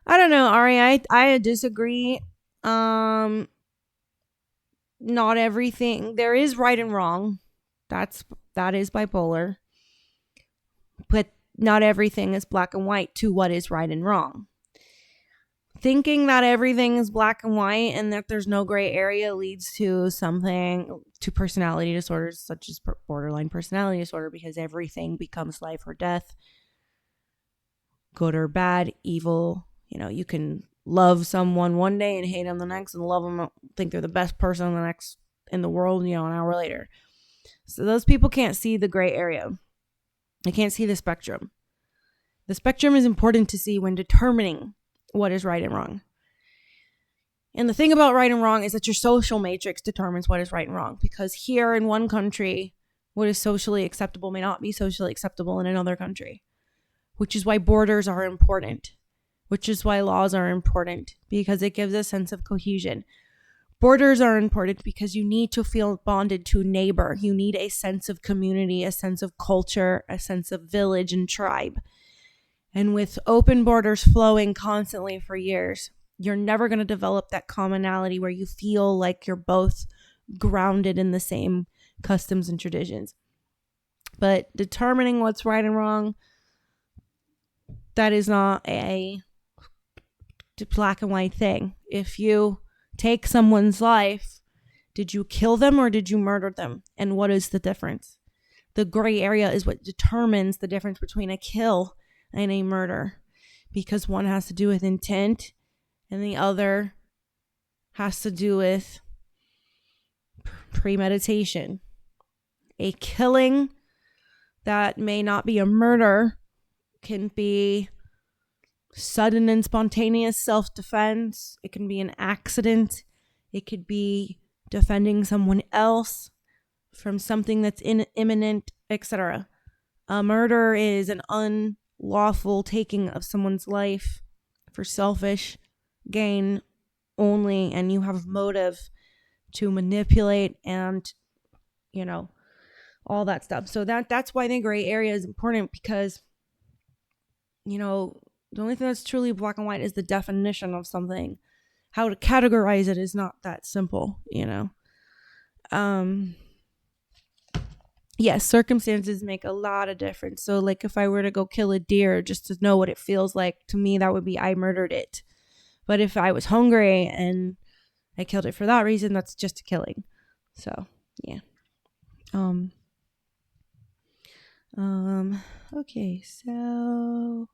I don't know, Ari. I disagree. Not everything. There is right and wrong. That is bipolar. But not everything is black and white to what is right and wrong. Thinking that everything is black and white and that there's no gray area leads to personality disorders such as borderline personality disorder, because everything becomes life or death, good or bad, evil. You can love someone one day and hate them the next, and love them, think they're the best person in the world, an hour later. So those people can't see the gray area. They can't see the spectrum. The spectrum is important to see when determining what is right and wrong. And the thing about right and wrong is that your social matrix determines what is right and wrong, because here in one country, what is socially acceptable may not be socially acceptable in another country, which is why borders are important. Which is why laws are important, because it gives a sense of cohesion. Borders are important because you need to feel bonded to a neighbor. You need a sense of community, a sense of culture, a sense of village and tribe. And with open borders flowing constantly for years, you're never going to develop that commonality where you feel like you're both grounded in the same customs and traditions. But determining what's right and wrong, that is not a black and white thing. If you take someone's life, did you kill them or did you murder them? And what is the difference? The gray area is what determines the difference between a kill and a murder, because one has to do with intent and the other has to do with premeditation. A killing that may not be a murder can be sudden and spontaneous self-defense. It can be an accident. It could be defending someone else from something that's imminent, etc. A murder is an unlawful taking of someone's life for selfish gain only, and you have motive to manipulate and, all that stuff. So that's why the gray area is important, because, the only thing that's truly black and white is the definition of something. How to categorize it is not that simple, Yes, circumstances make a lot of difference. So, like, if I were to go kill a deer just to know what it feels like, to me, that would be I murdered it. But if I was hungry and I killed it for that reason, that's just a killing. So, yeah. Okay, so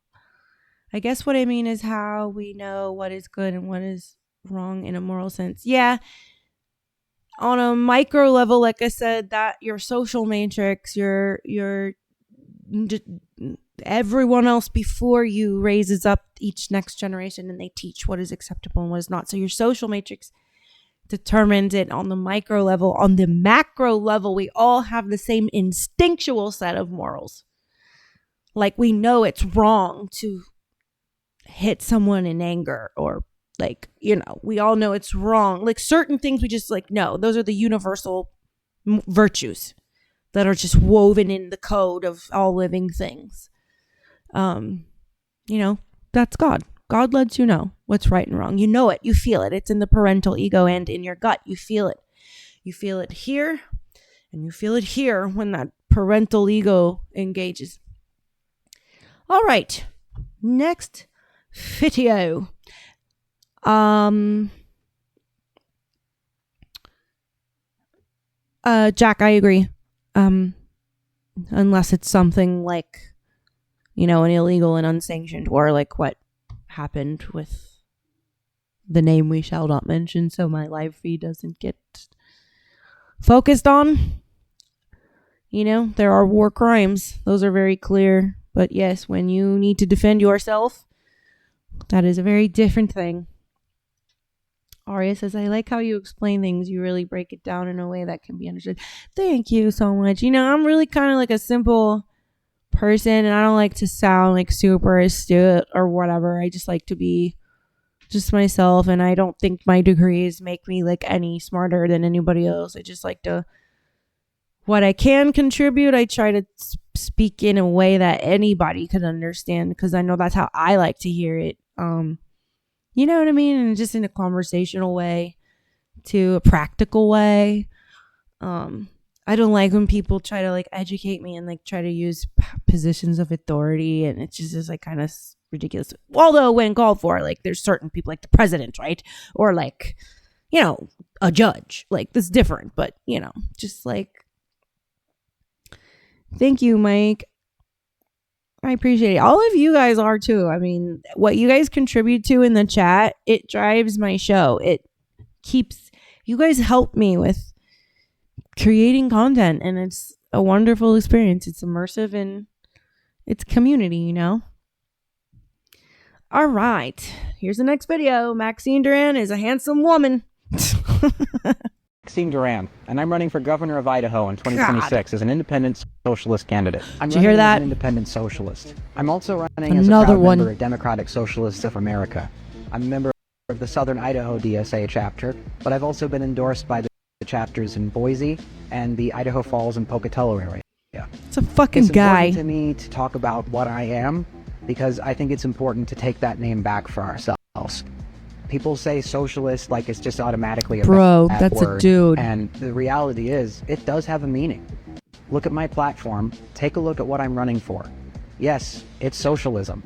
I guess what I mean is how we know what is good and what is wrong in a moral sense. Yeah. On a micro level, like I said, that your social matrix, your everyone else before you raises up each next generation, and they teach what is acceptable and what is not. So your social matrix determines it on the micro level. On the macro level, we all have the same instinctual set of morals. Like, we know it's wrong to hit someone in anger, or we all know it's wrong. Like, certain things we just no, those are the universal virtues that are just woven in the code of all living things. That's God. God lets you know what's right and wrong. You know it. You feel it. It's in the parental ego and in your gut. You feel it. You feel it here, and you feel it here when that parental ego engages. All right. Next video. Jack, I agree. Unless it's something like, an illegal and unsanctioned war, like what happened with the name we shall not mention, so my live feed doesn't get focused on. There are war crimes. Those are very clear. But yes, when you need to defend yourself, that is a very different thing. Aria says, I like how you explain things. You really break it down in a way that can be understood. Thank you so much. I'm really kind of like a simple person, and I don't like to sound like super astute or whatever. I just like to be just myself, and I don't think my degrees make me like any smarter than anybody else. I just like to, what I can contribute, I try to speak in a way that anybody could understand, because I know that's how I like to hear it. You know what I mean? And just in a conversational way, to a practical way. I don't like when people try to educate me and try to use positions of authority, and it's just kind of ridiculous. Although when called for, there's certain people like the president, right? Or a judge. That's different, but just thank you, Mike. I appreciate it. All of you guys are too. I mean, what you guys contribute to in the chat, it drives my show. You guys help me with creating content, and it's a wonderful experience. It's immersive and it's community, All right. Here's the next video. Maxine Duran is a handsome woman. Maxime Duran, and I'm running for governor of Idaho in 2026 as an independent socialist candidate. I'm Did you hear running that? as an independent socialist. I'm also running as a Another proud one. member of Democratic Socialists of America. I'm a member of the Southern Idaho DSA chapter, but I've also been endorsed by the chapters in Boise and the Idaho Falls and Pocatello area. It's a fucking guy. It's important to me to talk about what I am, because I think it's important to take that name back for ourselves. People say socialist like it's just automatically a Bro, bad that's a word, dude. and the reality is, it does have a meaning. Look at my platform, take a look at what I'm running for. Yes, it's socialism.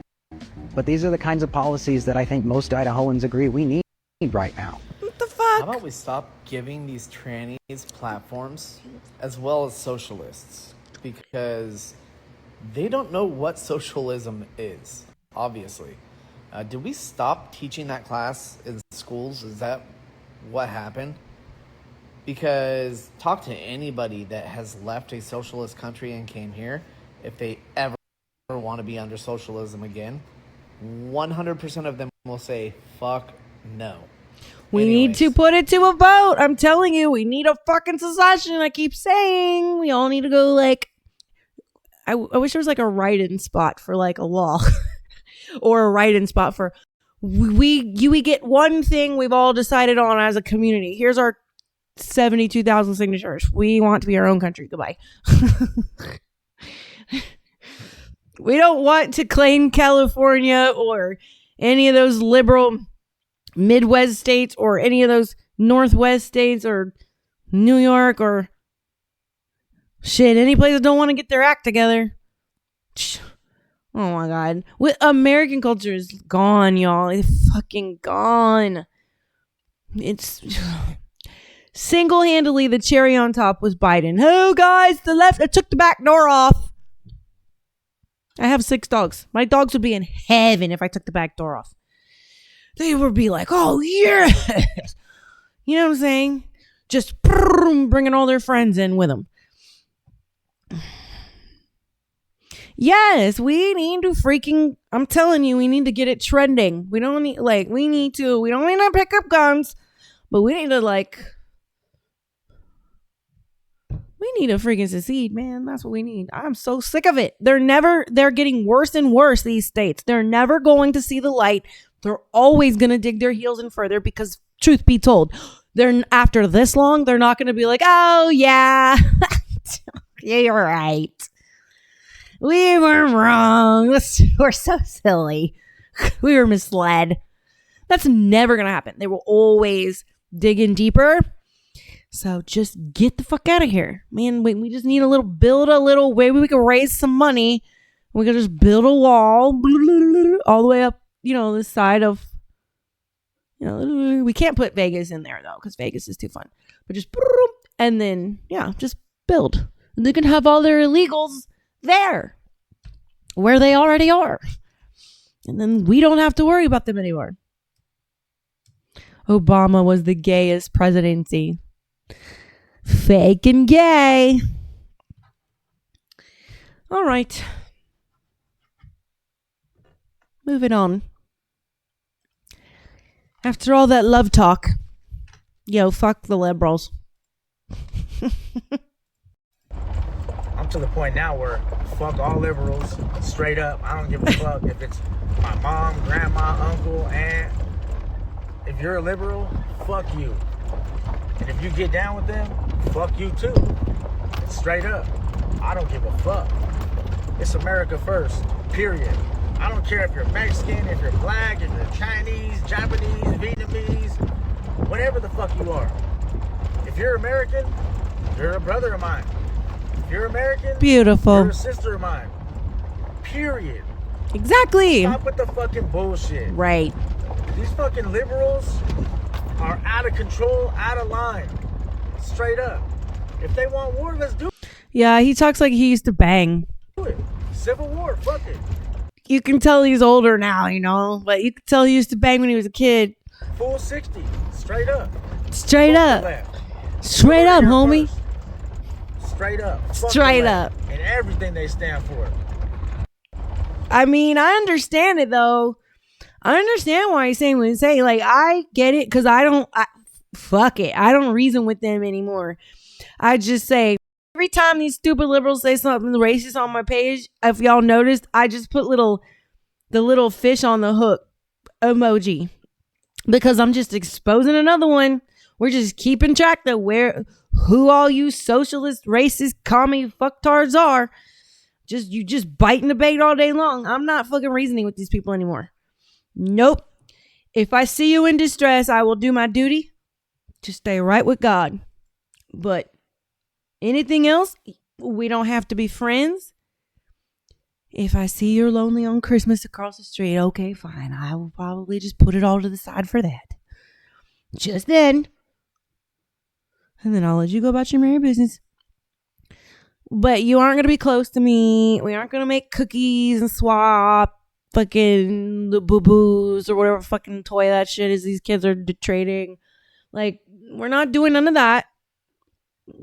But these are the kinds of policies that I think most Idahoans agree we need right now. What the fuck? How about we stop giving these trannies platforms as well as socialists? Because they don't know what socialism is, obviously. Did we stop teaching that class in schools? Is that what happened? Because talk to anybody that has left a socialist country and came here, if they ever want to be under socialism again, 100% of them will say, fuck no. We need to put it to a vote. I'm telling you, we need a fucking secession. I keep saying we all need to go like. I wish there was like a write-in spot for like a law, or a write-in spot for we get one thing we've all decided on as a community. Here's our 72,000 signatures. We want to be our own country. Goodbye. We don't want to claim California or any of those liberal Midwest states or any of those Northwest states or New York or shit, any place that don't want to get their act together. Oh my God. American culture is gone, y'all. It's fucking gone. It's single-handedly the cherry on top was Biden. Oh, guys, the left, I took the back door off. I have 6 dogs. My dogs would be in heaven if I took the back door off. They would be like, oh, yes. You know what I'm saying? Just bringing all their friends in with them. Yes, we need to freaking, I'm telling you, we need to get it trending. We don't need, like, we don't need to pick up guns, but we need to, like, we need to freaking secede, man. That's what we need. I'm so sick of it. They're getting worse and worse, these states. They're never going to see the light. They're always going to dig their heels in further because, truth be told, they're after this long, they're not going to be like, oh, yeah. Yeah, you're right. We were wrong. We're so silly. We were misled. That's never going to happen. They will always dig in deeper. So just get the fuck out of here. Man, we just need build a little way we can raise some money. We can just build a wall all the way up, the side of, we can't put Vegas in there though, because Vegas is too fun. But just, and then, just build. And they can have all their illegals there where they already are. And then we don't have to worry about them anymore. Obama was the gayest presidency. Fake and gay. All right. Moving on. After all that love talk, fuck the liberals. I'm to the point now where fuck all liberals, straight up. I don't give a fuck if it's my mom, grandma, uncle, aunt. If you're a liberal, fuck you. And if you get down with them, fuck you too. Straight up. I don't give a fuck. It's America first, period. I don't care if you're Mexican, if you're black, if you're Chinese, Japanese, Vietnamese, whatever the fuck you are. If you're American, you're a brother of mine. If you're American, beautiful. You're a sister of mine. Period. Exactly. Stop with the fucking bullshit. Right. These fucking liberals are out of control, out of line. Straight up. If they want war, let's do it. Yeah, he talks like he used to bang. Do it. Civil war, fuck it. You can tell he's older now, but you can tell he used to bang when he was a kid. Full 60, straight up. Straight fuck up. Straight up, homie. First. Straight up. Fuck straight up. And everything they stand for. I mean, I understand it, though. I understand why he's saying what he's saying. Like, I get it, because fuck it. I don't reason with them anymore. I just say, every time these stupid liberals say something racist on my page, if y'all noticed, I just put the little fish on the hook emoji. Because I'm just exposing another one. We're just keeping track of who all you socialist, racist, commie fucktards are. You just biting the bait all day long. I'm not fucking reasoning with these people anymore. Nope. If I see you in distress, I will do my duty. Just stay right with God. But anything else, we don't have to be friends. If I see you're lonely on Christmas across the street, okay, fine. I will probably just put it all to the side for that. Just then. And then I'll let you go about your merry business. But you aren't going to be close to me. We aren't going to make cookies and swap fucking the boo-boos or whatever fucking toy that shit is these kids are trading. Like, we're not doing none of that.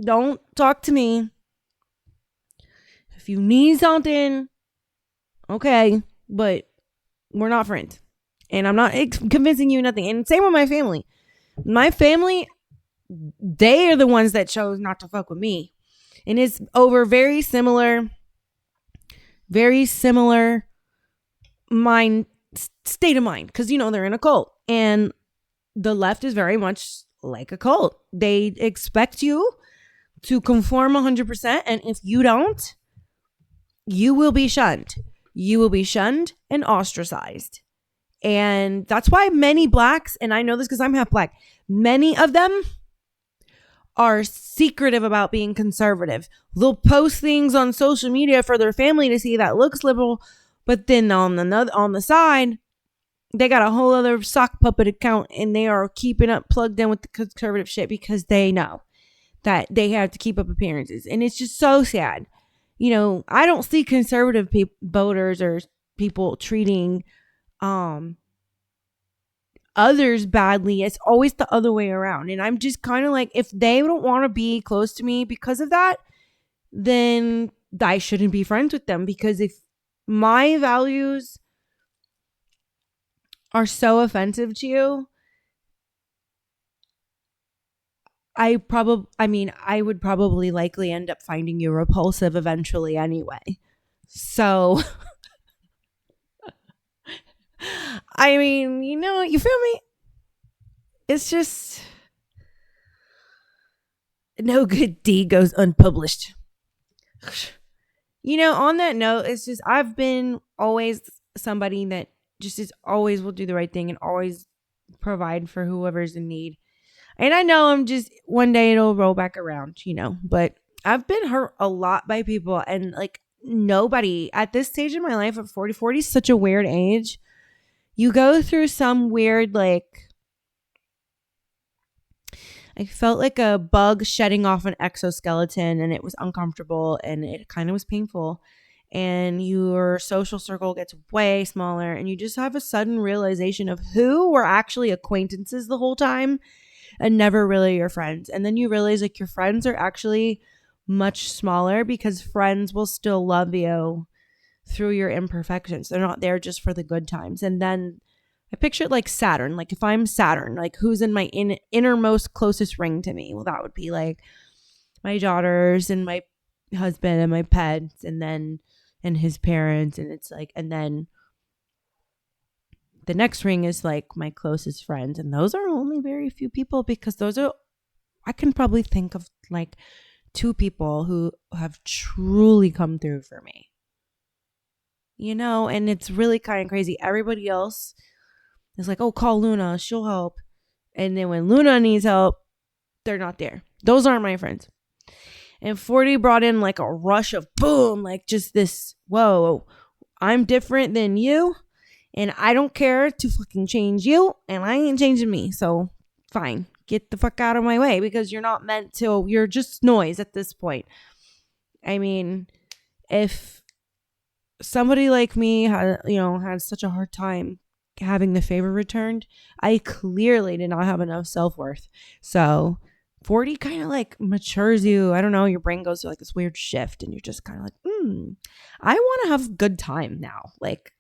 Don't talk to me. If you need something, Okay, but we're not friends. And I'm not convincing you nothing. And same with my family. My family, they are the ones that chose not to fuck with me. And it's over very similar mind state of mind. Because, they're in a cult. And the left is very much like a cult. They expect you to conform 100%. And if you don't, you will be shunned. You will be shunned and ostracized. And that's why many blacks, and I know this because I'm half black, many of them are secretive about being conservative. They'll post things on social media for their family to see that looks liberal, but then on the side, they got a whole other sock puppet account and they are keeping up plugged in with the conservative shit because they know that they have to keep up appearances. And it's just so sad. I don't see conservative voters or people treating others badly. It's always the other way around. And I'm just kind of like, if they don't want to be close to me because of that, then I shouldn't be friends with them. Because if my values are so offensive to you, I would probably likely end up finding you repulsive eventually anyway. So, you feel me? It's just no good deed goes unpublished. On that note, it's just, I've been always somebody that just is always will do the right thing and always provide for whoever's in need. And I know I'm just, one day it'll roll back around, but I've been hurt a lot by people, and like nobody at this stage in my life at 40 is such a weird age. You go through some weird, like, I felt like a bug shedding off an exoskeleton, and it was uncomfortable and it kind of was painful. And your social circle gets way smaller, and you just have a sudden realization of who were actually acquaintances the whole time and never really your friends. And then you realize like your friends are actually much smaller because friends will still love you through your imperfections. They're not there just for the good times. And then I picture it like Saturn. Like if I'm Saturn, like who's in my innermost closest ring to me? Well, that would be like my daughters and my husband and my pets, and his parents. And it's like, and then the next ring is like my closest friends. And those are only very few people, because I can probably think of like 2 people who have truly come through for me. And it's really kind of crazy. Everybody else is like, oh, call Luna, she'll help. And then when Luna needs help, they're not there. Those aren't my friends. And 40 brought in like a rush of boom, like just this, whoa, I'm different than you. And I don't care to fucking change you, and I ain't changing me. So fine, get the fuck out of my way, because you're not meant to. You're just noise at this point. If somebody like me had such a hard time having the favor returned, I clearly did not have enough self-worth. So 40 kind of like matures you. I don't know. Your brain goes through like this weird shift, and you're just kind of like, I want to have a good time now. Like,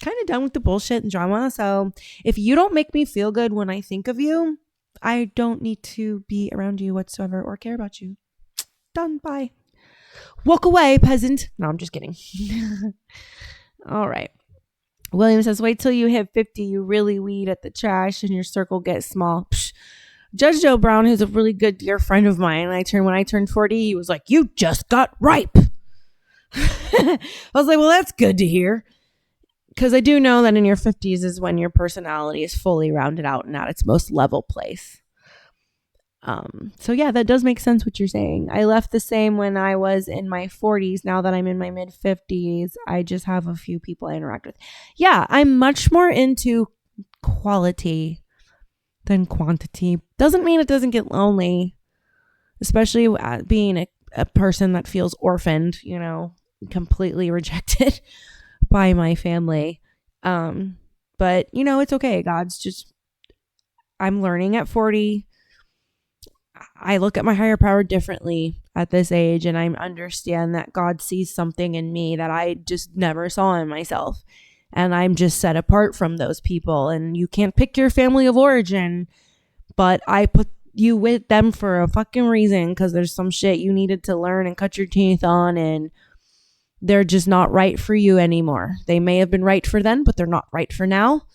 kind of done with the bullshit and drama. So if you don't make me feel good when I think of you, I don't need to be around you whatsoever or care about you. Done. Bye. Walk away, peasant. No, I'm just kidding. All right. William says, wait till you hit 50, you really weed at the trash and your circle gets small. Psh. Judge Joe Brown, who's a really good dear friend of mine, when I turned 40, he was like, you just got ripe. I was like, well, that's good to hear. Because I do know that in your 50s is when your personality is fully rounded out and at its most level place. So yeah, that does make sense what you're saying. I left the same when I was in my 40s. Now that I'm in my mid 50s, I just have a few people I interact with. Yeah, I'm much more into quality than quantity. Doesn't mean it doesn't get lonely, especially being a person that feels orphaned, completely rejected by my family. But it's okay. I'm learning at 40. I look at my higher power differently. at this age, and I understand that God sees something in me that I just never saw in myself. And I'm just set apart from those people. And you can't pick your family of origin, but I put you with them for a fucking reason, because there's some shit you needed to learn and cut your teeth on, and they're just not right for you anymore. They may have been right for then, but they're not right for now.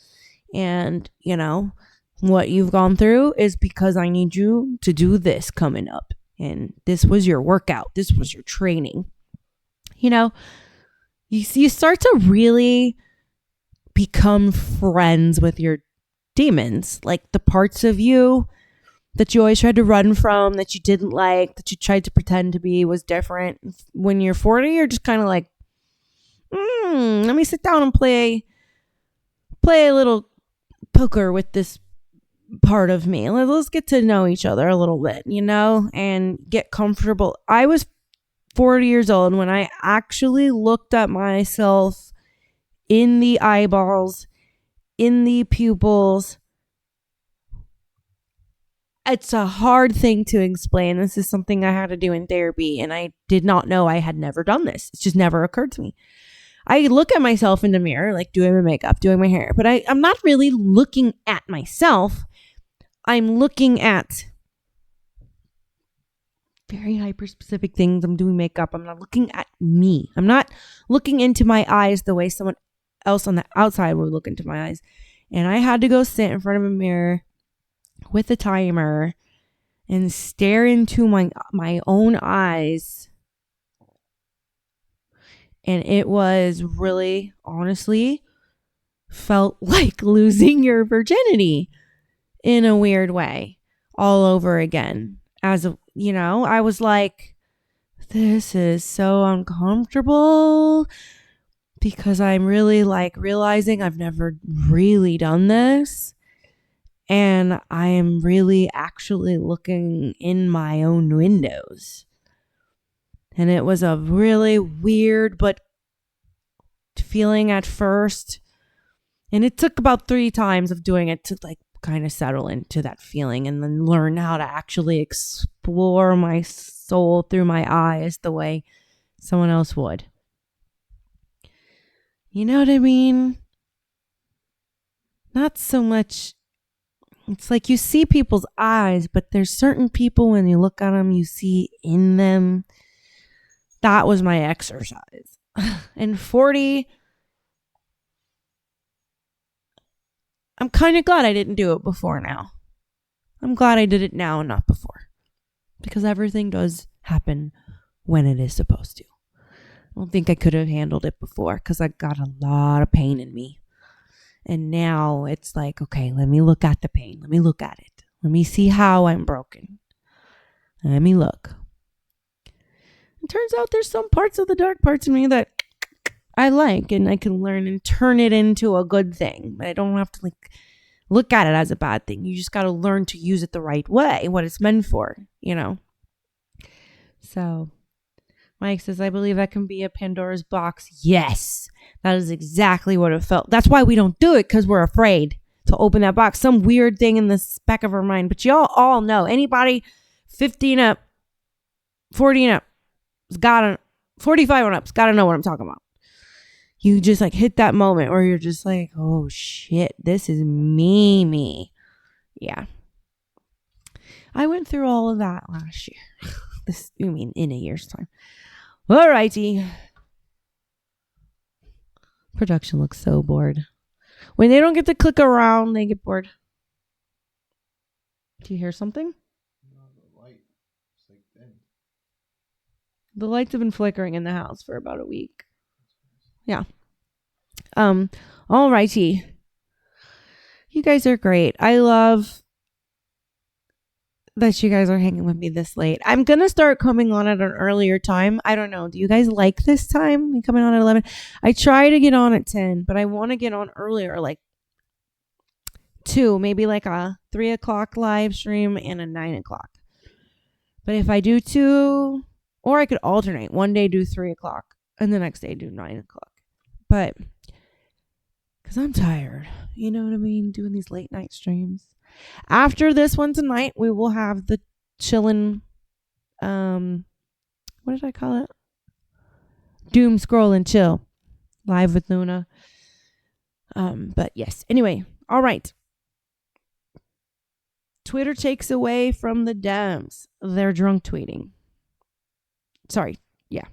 And, you know, what you've gone through is because I need you to do this coming up. And this was your workout. This was your training. You know, you start to really become friends with your demons, like the parts of you that you always tried to run from, that you didn't like, that you tried to pretend to be was different. When you're 40, you're just kind of like, let me sit down and play a little poker with this part of me. Let's get to know each other a little bit, you know, and get comfortable. I was 40 years old when I actually looked at myself in the eyeballs, in the pupils. It's a hard thing to explain. This is something I had to do in therapy, and I did not know I had never done this. It's just never occurred to me. I look at myself in the mirror, like doing my makeup, doing my hair, but I'm not really looking at myself. I'm looking at very hyper-specific things. I'm doing makeup. I'm not looking at me. I'm not looking into my eyes the way someone else on the outside would look into my eyes. And I had to go sit in front of a mirror with a timer and stare into my own eyes. And it was really, honestly, felt like losing your virginity in a weird way all over again. You know, I was like, this is so uncomfortable, because I'm really like realizing I've never really done this. And I am really actually looking in my own windows. And it was a really weird but feeling at first. And it took about 3 times of doing it to like kind of settle into that feeling, and then learn how to actually explore my soul through my eyes the way someone else would. You know what I mean? Not so much. It's like you see people's eyes, but there's certain people, when you look at them, you see in them. That was my exercise. And 40, I'm kind of glad I didn't do it before now. I'm glad I did it now and not before. Because everything does happen when it is supposed to. I don't think I could have handled it before, because I got a lot of pain in me. And now it's like, okay, let me look at the pain. Let me look at it. Let me see how I'm broken. Let me look. It turns out there's some parts of the dark parts of me that I like, and I can learn and turn it into a good thing. I don't have to like look at it as a bad thing. You just got to learn to use it the right way, what it's meant for, you know? So Mike says, I believe that can be a Pandora's box. Yes, that is exactly what it felt. That's why we don't do it, because we're afraid to open that box. Some weird thing in the back of our mind. But y'all all know, anybody 50 and up, 40 and up, 45 and up's got to know what I'm talking about. You just like hit that moment where you're just like, oh shit, this is me. Yeah. I went through all of that last year. In a year's time. Alrighty. Production looks so bored. When they don't get to click around, they get bored. Do you hear something? The lights have been flickering in the house for about a week. Yeah. Alrighty. You guys are great. I love that you guys are hanging with me this late. I'm going to start coming on at an earlier time. I don't know. Do you guys like this time? Me coming on at 11? I try to get on at 10, but I want to get on earlier, like 2, maybe like a 3 o'clock live stream and a 9 o'clock. But if I do 2, or I could alternate. One day do 3 o'clock and the next day do 9 o'clock. But because I'm tired, you know what I mean? Doing these late night streams. After this one tonight, we will have the chillin' what did I call it? Doom scroll and chill. Live with Luna. But yes. Anyway, all right. Twitter takes away from the Dems. They're drunk tweeting. Sorry. Yeah.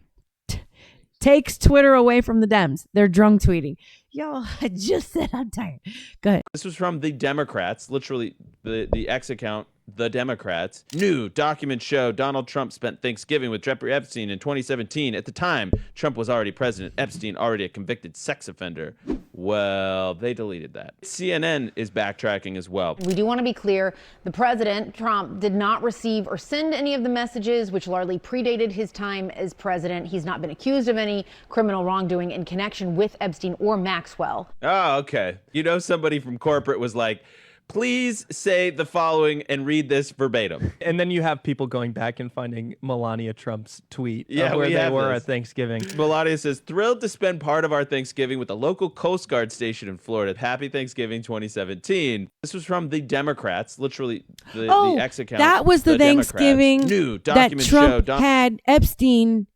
Takes Twitter away from the Dems. They're drunk tweeting. Yo, I just said I'm tired. Go ahead. This was from the Democrats, literally the X account, the Democrats. New documents show Donald Trump spent Thanksgiving with Jeffrey Epstein in 2017. At the time, Trump was already president, Epstein already a convicted sex offender. Well, they deleted that. CNN is backtracking as well. We do want to be clear. The president, Trump, did not receive or send any of the messages, which largely predated his time as president. He's not been accused of any criminal wrongdoing in connection with Epstein or Maxwell. Oh, okay. You know, somebody from corporate was like, please say the following and read this verbatim. And then you have people going back and finding Melania Trump's tweet of where they were at Thanksgiving. Melania says, thrilled to spend part of our Thanksgiving with a local Coast Guard station in Florida. Happy Thanksgiving 2017. This was from the Democrats, literally the X account. That was the Thanksgiving New that documents Trump show had Epstein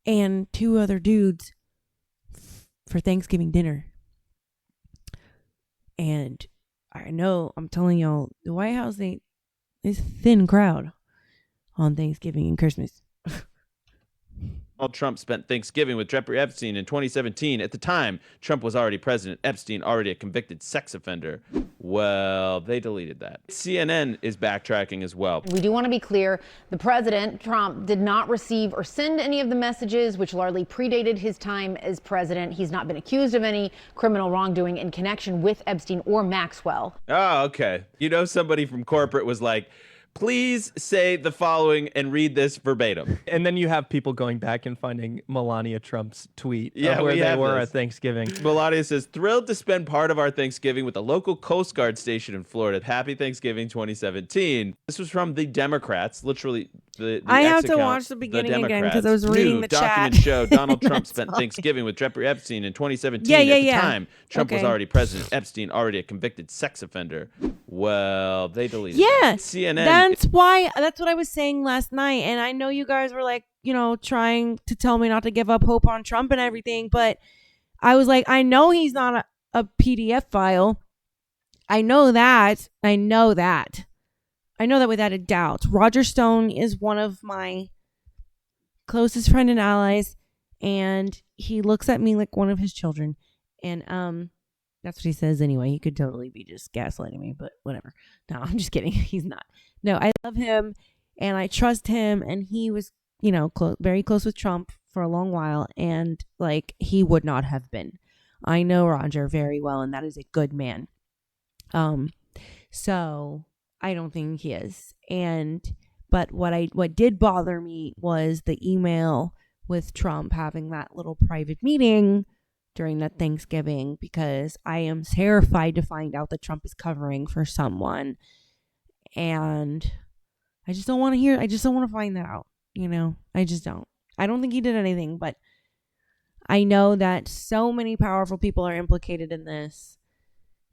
and 2 other dudes for Thanksgiving dinner. And I know, I'm telling y'all, the White House is a thin crowd on Thanksgiving and Christmas. Donald Trump spent Thanksgiving with Jeffrey Epstein in 2017. At the time, Trump was already president, Epstein already a convicted sex offender. Well, they deleted that. CNN is backtracking as well. We do want to be clear. The president, Trump, did not receive or send any of the messages, which largely predated his time as president. He's not been accused of any criminal wrongdoing in connection with Epstein or Maxwell. Oh, okay. You know, somebody from corporate was like, please say the following and read this verbatim. And then you have people going back and finding Melania Trump's tweet where they were at Thanksgiving. Melania says, thrilled to spend part of our Thanksgiving with a local Coast Guard station in Florida. Happy Thanksgiving 2017. This was from the Democrats, literally the I X have to account, watch the beginning again Democrats. because I was reading New the chat. documents show Donald Trump That's spent funny. Thanksgiving with Jeffrey Epstein in 2017. Yeah, At the yeah. time, Trump was Okay. already president, Epstein already a convicted sex offender. Well, they deleted that. Yes. CNN. That's what I was saying last night. And I know you guys were like, trying to tell me not to give up hope on Trump and everything. But I was like, I know he's not a PDF file. I know that. I know that without a doubt. Roger Stone is one of my closest friend and allies. And he looks at me like one of his children. And that's what he says anyway. He could totally be just gaslighting me, but whatever. No, I'm just kidding. He's not. No, I love him and I trust him. And he was, very close with Trump for a long while. And he would not have been. I know Roger very well, and that is a good man. So I don't think he is. But what did bother me was the email with Trump having that little private meeting during that Thanksgiving, because I am terrified to find out that Trump is covering for someone. And I just don't want to hear. I just don't want to find that out. I just don't. I don't think he did anything, but I know that so many powerful people are implicated in this.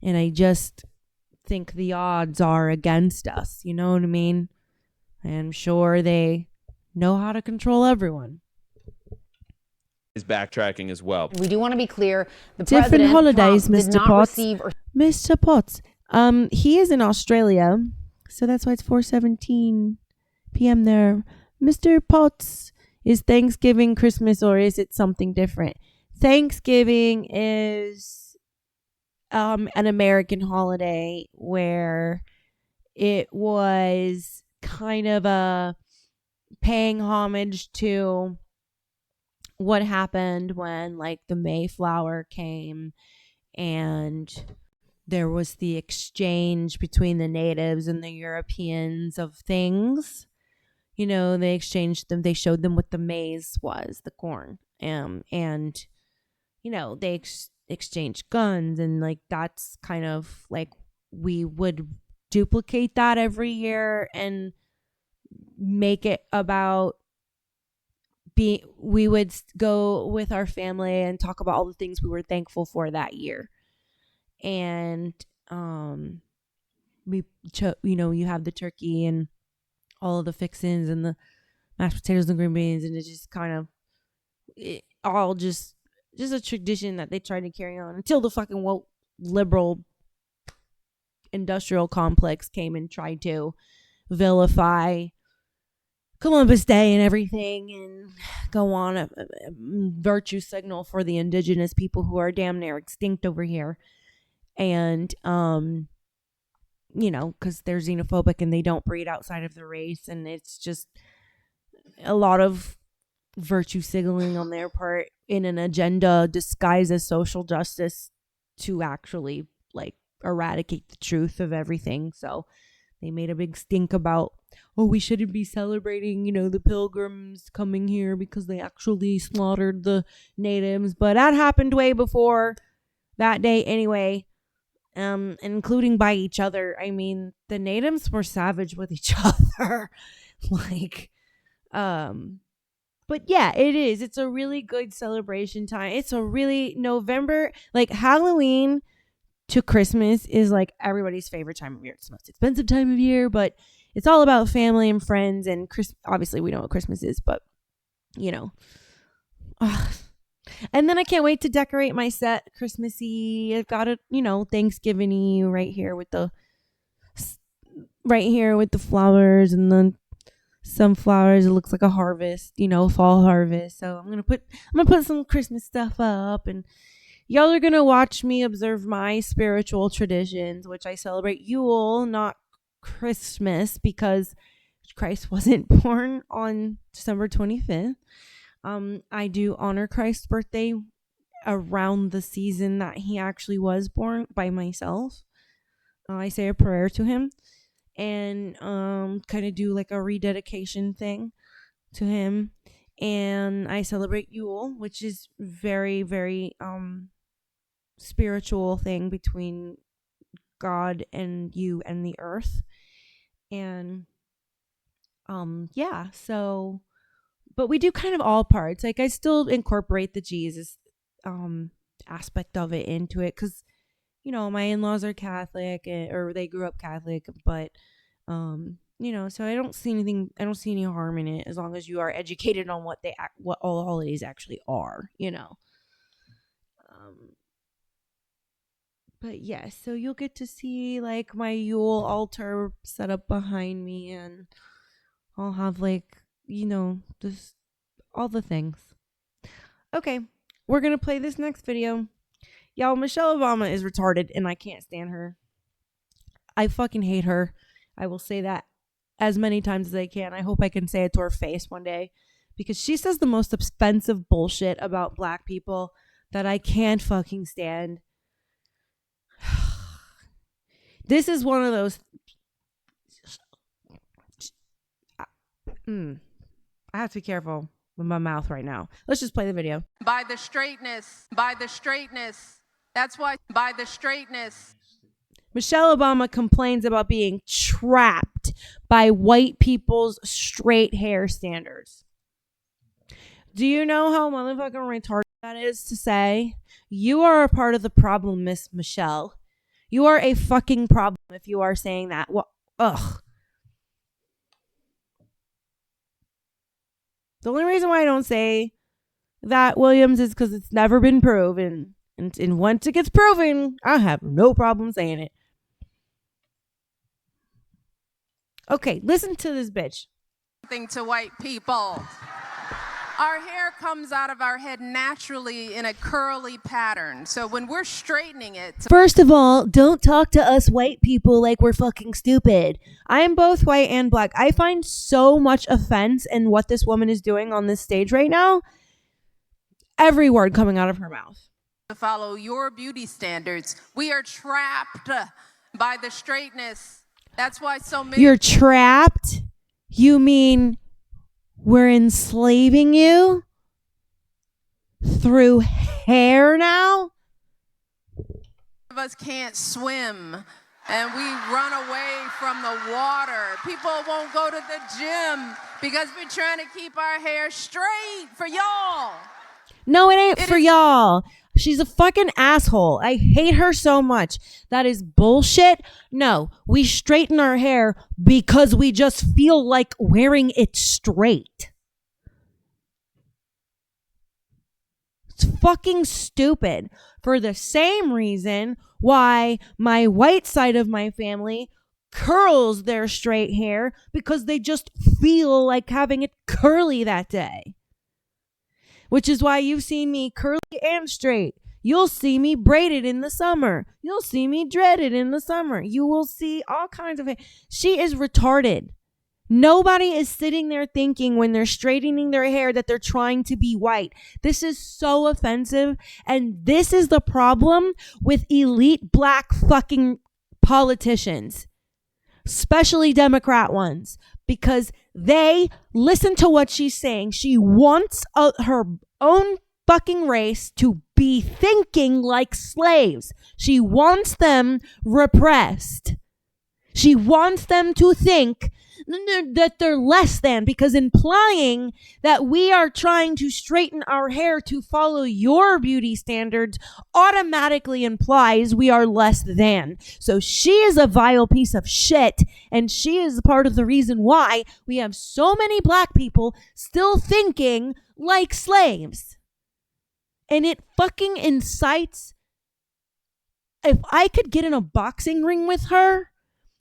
And I just think the odds are against us. You know what I mean? I'm sure they know how to control everyone. Is backtracking as well. We do want to be clear. The Different president, holidays, Trump, did Mr. not Potts. receive or Mr. Potts. He is in Australia, so that's why it's 4:17 p.m. there. Mr. Potts, is Thanksgiving Christmas or is it something different? Thanksgiving is an American holiday where it was kind of a paying homage to what happened when the Mayflower came and there was the exchange between the natives and the Europeans of things. They exchanged them. They showed them what the maize was, the corn. And they exchanged guns, and that's kind of we would duplicate that every year and make it about we would go with our family and talk about all the things we were thankful for that year. And you have the turkey and all of the fixins and mashed potatoes and green beans, and it's just kind of all just a tradition that they tried to carry on until the fucking woke liberal industrial complex came and tried to vilify Columbus Day and everything, and go on a virtue signal for the indigenous people who are damn near extinct over here. And you know, because they're xenophobic and they don't breed outside of the race, and it's just a lot of virtue signaling on their part in an agenda disguised as social justice to actually like eradicate the truth of everything. So they made a big stink about, oh, we shouldn't be celebrating, you know, the pilgrims coming here because they actually slaughtered the natives. But that happened way before that day anyway, including by each other. I mean, the natives were savage with each other. Like, but yeah, it is. It's a really good celebration time. It's a really November, like Halloween to Christmas is like everybody's favorite time of year. It's the most expensive time of year, but it's all about family and friends. And obviously we know what Christmas is, but you know. And then I can't wait to decorate my set Christmassy. I've got it, you know, Thanksgiving-y right here with the flowers and the sunflowers. It looks like a harvest, you know, fall harvest. So I'm gonna put some Christmas stuff up, and y'all are gonna watch me observe my spiritual traditions, which I celebrate Yule, not Christmas, because Christ wasn't born on December 25th. I do honor Christ's birthday around the season that he actually was born by myself. I say a prayer to him and kind of do like a rededication thing to him. And I celebrate Yule, which is very, very spiritual thing between God and you and the earth. And yeah, so but we do kind of all parts. Like I still incorporate the Jesus aspect of it into it, because you know my in-laws are Catholic, or they grew up Catholic, but you know, so I don't see any harm in it as long as you are educated on what all holidays actually are, you know. But yes, so you'll get to see like my Yule altar set up behind me, and I'll have like, you know, just all the things. Okay, we're gonna play this next video. Y'all, Michelle Obama is retarded and I can't stand her. I fucking hate her. I will say that as many times as I can. I hope I can say it to her face one day, because she says the most offensive bullshit about black people that I can't fucking stand. This is one of those. I have to be careful with my mouth right now. Let's just play the video. By the straightness. That's why, by the straightness. Michelle Obama complains about being trapped by white people's straight hair standards. Do you know how motherfucking retarded that is to say? You are a part of the problem, Miss Michelle. You are a fucking problem if you are saying that. Well, ugh. The only reason why I don't say that, Williams, is because it's never been proven. And once it gets proven, I have no problem saying it. Okay, listen to this bitch. Thing to white people. Our hair comes out of our head naturally in a curly pattern. So when we're straightening it... First of all, don't talk to us white people like we're fucking stupid. I am both white and black. I find so much offense in what this woman is doing on this stage right now. Every word coming out of her mouth. To follow your beauty standards, we are trapped by the straightness. That's why so many... You're trapped? You mean... we're enslaving you through hair now? Of us can't swim and we run away from the water. People won't go to the gym because we're trying to keep our hair straight for y'all. No, it ain't for y'all. She's a fucking asshole. I hate her so much. That is bullshit. No, we straighten our hair because we just feel like wearing it straight. It's fucking stupid. For the same reason why my white side of my family curls their straight hair, because they just feel like having it curly that day. Which is why you've seen me curly and straight. You'll see me braided in the summer. You'll see me dreaded in the summer. You will see all kinds of it. She is retarded. Nobody is sitting there thinking when they're straightening their hair that they're trying to be white. This is so offensive. And this is the problem with elite black fucking politicians, especially Democrat ones, because they listen to what she's saying. She wants her own fucking race to be thinking like slaves. She wants them repressed. She wants them to think that they're less than, because implying that we are trying to straighten our hair to follow your beauty standards automatically implies we are less than. So she is a vile piece of shit, and she is part of the reason why we have so many black people still thinking like slaves. And it fucking incites. If I could get in a boxing ring with her,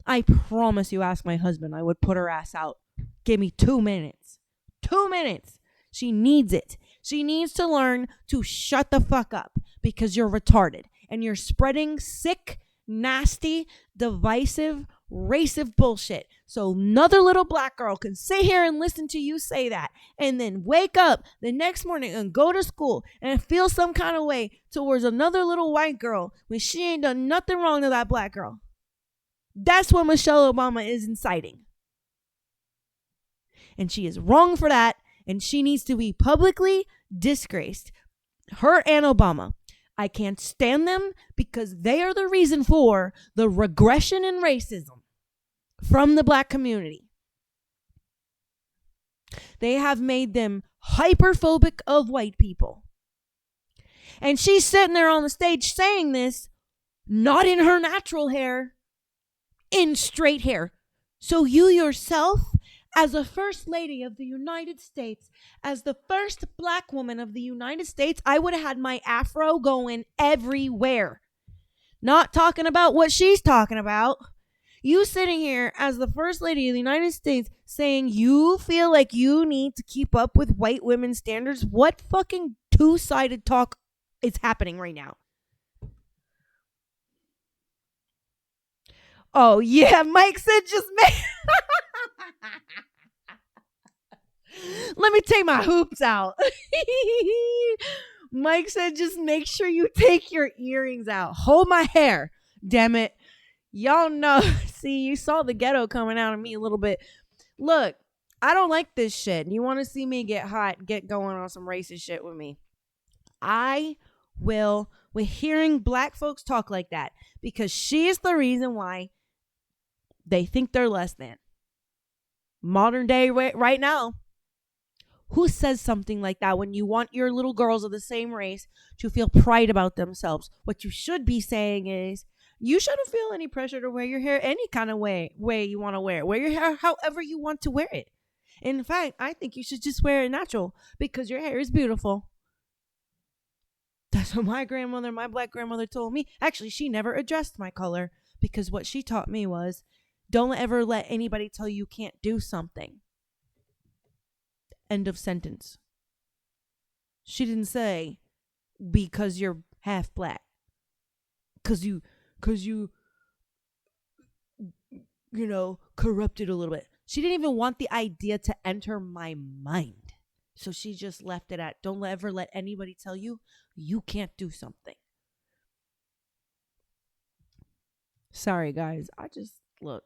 I promise you, ask my husband, I would put her ass out. Give me 2 minutes. 2 minutes. She needs it. She needs to learn to shut the fuck up, because you're retarded and you're spreading sick, nasty, divisive, racist bullshit. So another little black girl can sit here and listen to you say that and then wake up the next morning and go to school and feel some kind of way towards another little white girl when she ain't done nothing wrong to that black girl. That's what Michelle Obama is inciting. And she is wrong for that. And she needs to be publicly disgraced. Her and Obama. I can't stand them because they are the reason for the regression in racism from the black community. They have made them hyperphobic of white people. And she's sitting there on the stage saying this, not in her natural hair, in straight hair. So you yourself, as a first lady of the United States, as the first black woman of the United States, I would have had my afro going everywhere. Not talking about what she's talking about. You sitting here as the first lady of the United States saying you feel like you need to keep up with white women's standards. What fucking two-sided talk is happening right now? Oh, yeah, Mike said just make... Let me take my hoops out. Mike said just make sure you take your earrings out. Hold my hair. Damn it. Y'all know. See, you saw the ghetto coming out of me a little bit. Look, I don't like this shit. You want to see me get hot, get going on some racist shit with me. I will, with hearing black folks talk like that, because she is the reason why they think they're less than. Modern day right now. Who says something like that when you want your little girls of the same race to feel pride about themselves? What you should be saying is, you shouldn't feel any pressure to wear your hair any kind of way you want to wear it. Wear your hair however you want to wear it. In fact, I think you should just wear it natural because your hair is beautiful. That's what my black grandmother told me. Actually, she never addressed my color because what she taught me was, don't ever let anybody tell you can't do something. End of sentence. She didn't say because you're half black. Cause you corrupted a little bit. She didn't even want the idea to enter my mind. So she just left it at, don't ever let anybody tell you you can't do something. Sorry, guys. I just, look.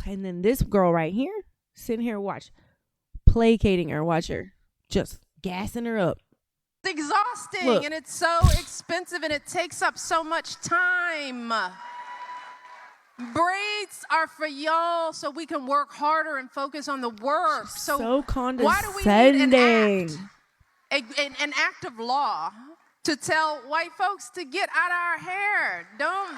And then this girl right here, sitting here, placating her, watch her, just gassing her up. It's exhausting. Look. And it's so expensive and it takes up so much time. Braids are for y'all so we can work harder and focus on the work. So condescending. Why do we need an act? an act of law to tell white folks to get out of our hair. Don't.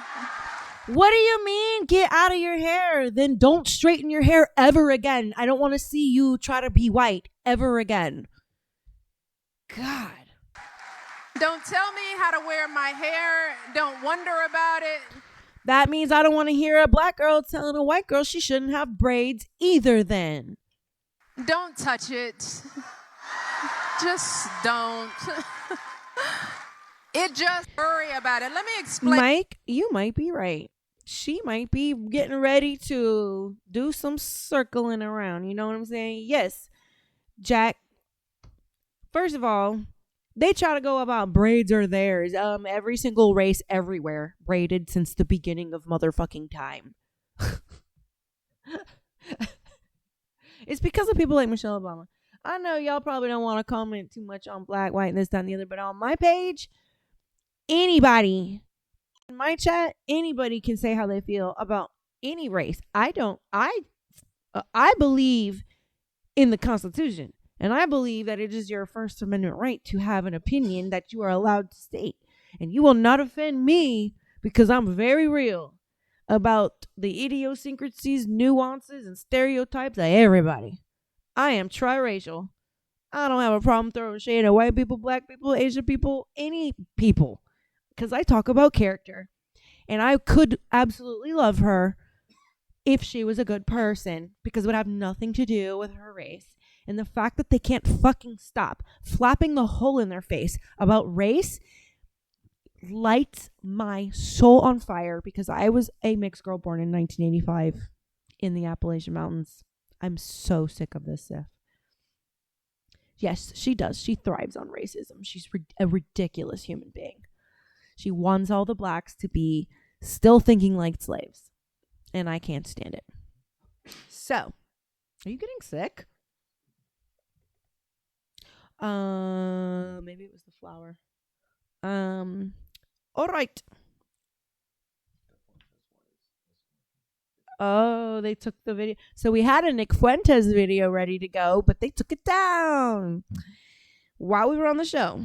What do you mean, get out of your hair? Then don't straighten your hair ever again. I don't want to see you try to be white ever again. God. Don't tell me how to wear my hair. Don't wonder about it. That means I don't want to hear a black girl telling a white girl she shouldn't have braids either then. Don't touch it. Just don't. It just worry about it. Let me explain. Mike, you might be right. She might be getting ready to do some circling around. You know what I'm saying? Yes, Jack. First of all, they try to go about braids are theirs. Every single race everywhere braided since the beginning of motherfucking time. It's because of people like Michelle Obama. I know y'all probably don't want to comment too much on black, white, and this, that, and the other, but on my page, anybody in my chat, anybody can say how they feel about any race. I believe in the Constitution, and I believe that it is your First Amendment right to have an opinion that you are allowed to state. And you will not offend me because I'm very real about the idiosyncrasies, nuances, and stereotypes of everybody. I am triracial. I don't have a problem throwing shade at white people, black people, Asian people, any people, because I talk about character. And I could absolutely love her if she was a good person, because it would have nothing to do with her race. And the fact that they can't fucking stop flapping the hole in their face about race lights my soul on fire, because I was a mixed girl born in 1985 in the Appalachian Mountains. I'm so sick of this stuff. Yes, she does. She thrives on racism. She's a ridiculous human being. She wants all the blacks to be still thinking like slaves. And I can't stand it. So, are you getting sick? Maybe it was the flour. All right. Oh, they took the video. So we had a Nick Fuentes video ready to go, but they took it down while we were on the show.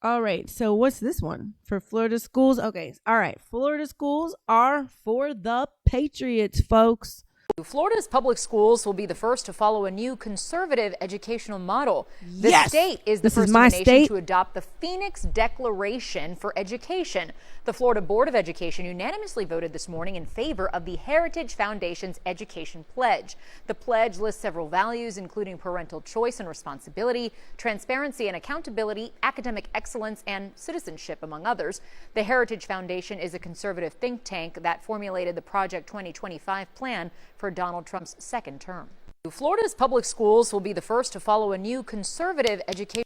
All right. So what's this one for Florida schools? Okay. All right. Florida schools are for the Patriots, folks. Florida's public schools will be the first to follow a new conservative educational model. The Yes! state is the This is first my in the nation state. to adopt the Phoenix Declaration for Education. The Florida Board of Education unanimously voted this morning in favor of the Heritage Foundation's Education Pledge. The pledge lists several values, including parental choice and responsibility, transparency and accountability, academic excellence, and citizenship, among others. The Heritage Foundation is a conservative think tank that formulated the Project 2025 plan for Donald Trump's second term. Florida's public schools will be the first to follow a new conservative education.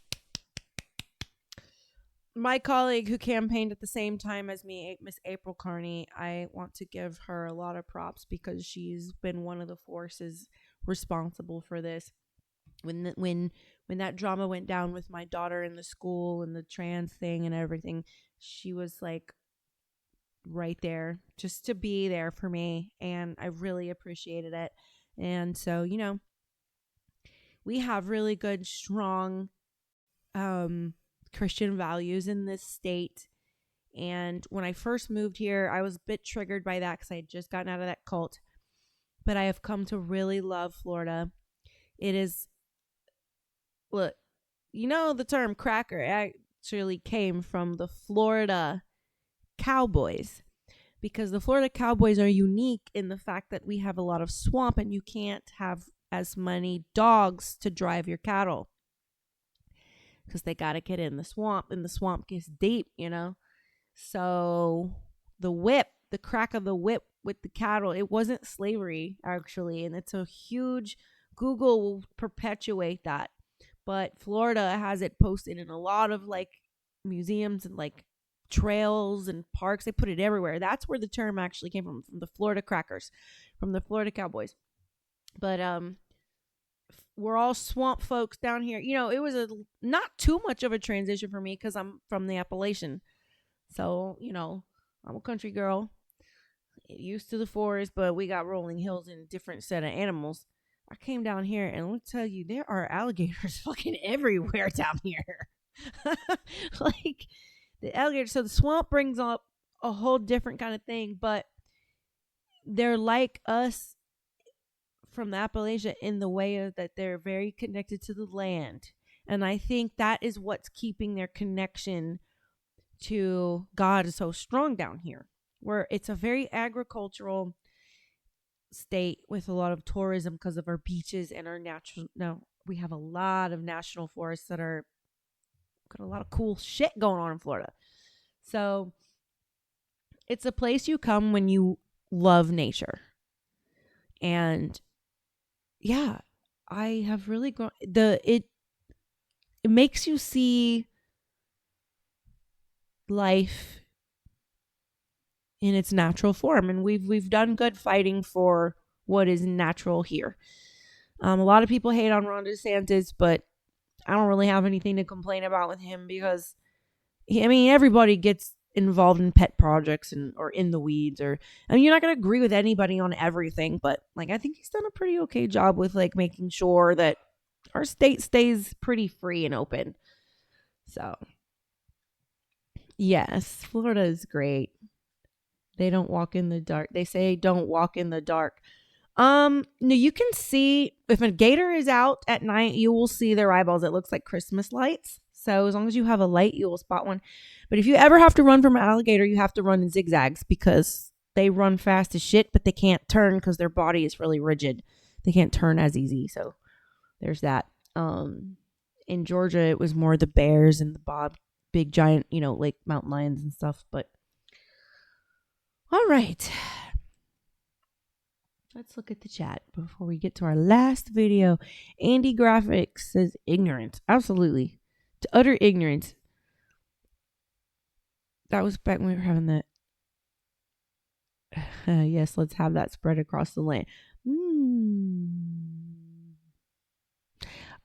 My colleague who campaigned at the same time as me, Miss April Carney, I want to give her a lot of props because she's been one of the forces responsible for this. When that drama went down with my daughter in the school and the trans thing and everything, she was like right there just to be there for me, and I really appreciated it. And so, you know, we have really good, strong Christian values in this state. And when I first moved here, I was a bit triggered by that because I had just gotten out of that cult. But I have come to really love Florida. It is, look, you know, the term cracker actually came from the Florida Cowboys, because the Florida Cowboys are unique in the fact that we have a lot of swamp and you can't have as many dogs to drive your cattle because they got to get in the swamp, and the swamp gets deep, you know. So the whip, the crack of the whip with the cattle, it wasn't slavery actually, and it's a huge, Google will perpetuate that. But Florida has it posted in a lot of like museums and like trails and parks. They put it everywhere. That's where the term actually came from the Florida Crackers, from the Florida Cowboys. But we're all swamp folks down here. You know, it was not too much of a transition for me because I'm from the Appalachian. So, you know, I'm a country girl, used to the forest, but we got rolling hills and a different set of animals. I came down here and let me tell you, there are alligators fucking everywhere down here. Like the alligators. So the swamp brings up a whole different kind of thing, but they're like us from the Appalachia in the way of that they're very connected to the land. And I think that is what's keeping their connection to God so strong down here, where it's a very agricultural state with a lot of tourism because of our beaches and our natural. No, we have a lot of national forests that are got a lot of cool shit going on in Florida. So it's a place you come when you love nature. And yeah, I have really grown it makes you see life in its natural form, and we've done good fighting for what is natural here. A lot of people hate on Ron DeSantis, but I don't really have anything to complain about with him because everybody gets involved in pet projects or in the weeds, or you're not going to agree with anybody on everything, but like I think he's done a pretty okay job with like making sure that our state stays pretty free and open. So yes, Florida is great. They don't walk in the dark. They say don't walk in the dark. No, you can see if a gator is out at night, you will see their eyeballs. It looks like Christmas lights. So as long as you have a light, you will spot one. But if you ever have to run from an alligator, you have to run in zigzags because they run fast as shit, but they can't turn because their body is really rigid. They can't turn as easy. So there's that. In Georgia, it was more the bears and the big giant, like mountain lions and stuff. But all right. Let's look at the chat before we get to our last video. Andy Graphics says ignorance. Absolutely. To utter ignorance. That was back when we were having that. Yes, let's have that spread across the land.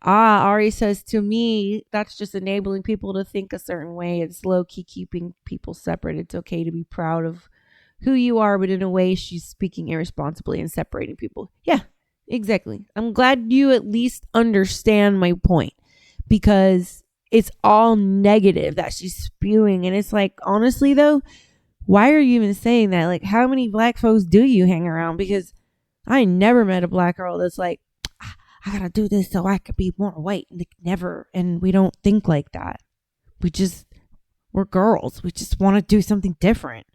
Ari says, to me, that's just enabling people to think a certain way. It's low-key keeping people separate. It's okay to be proud of who you are, but in a way she's speaking irresponsibly and separating people. Yeah, exactly. I'm glad you at least understand my point, because it's all negative that she's spewing. And it's like, honestly though, why are you even saying that? Like, how many black folks do you hang around? Because I never met a black girl that's like, I gotta do this so I could be more white. Like, never. And we don't think like that. We're girls. We just want to do something different.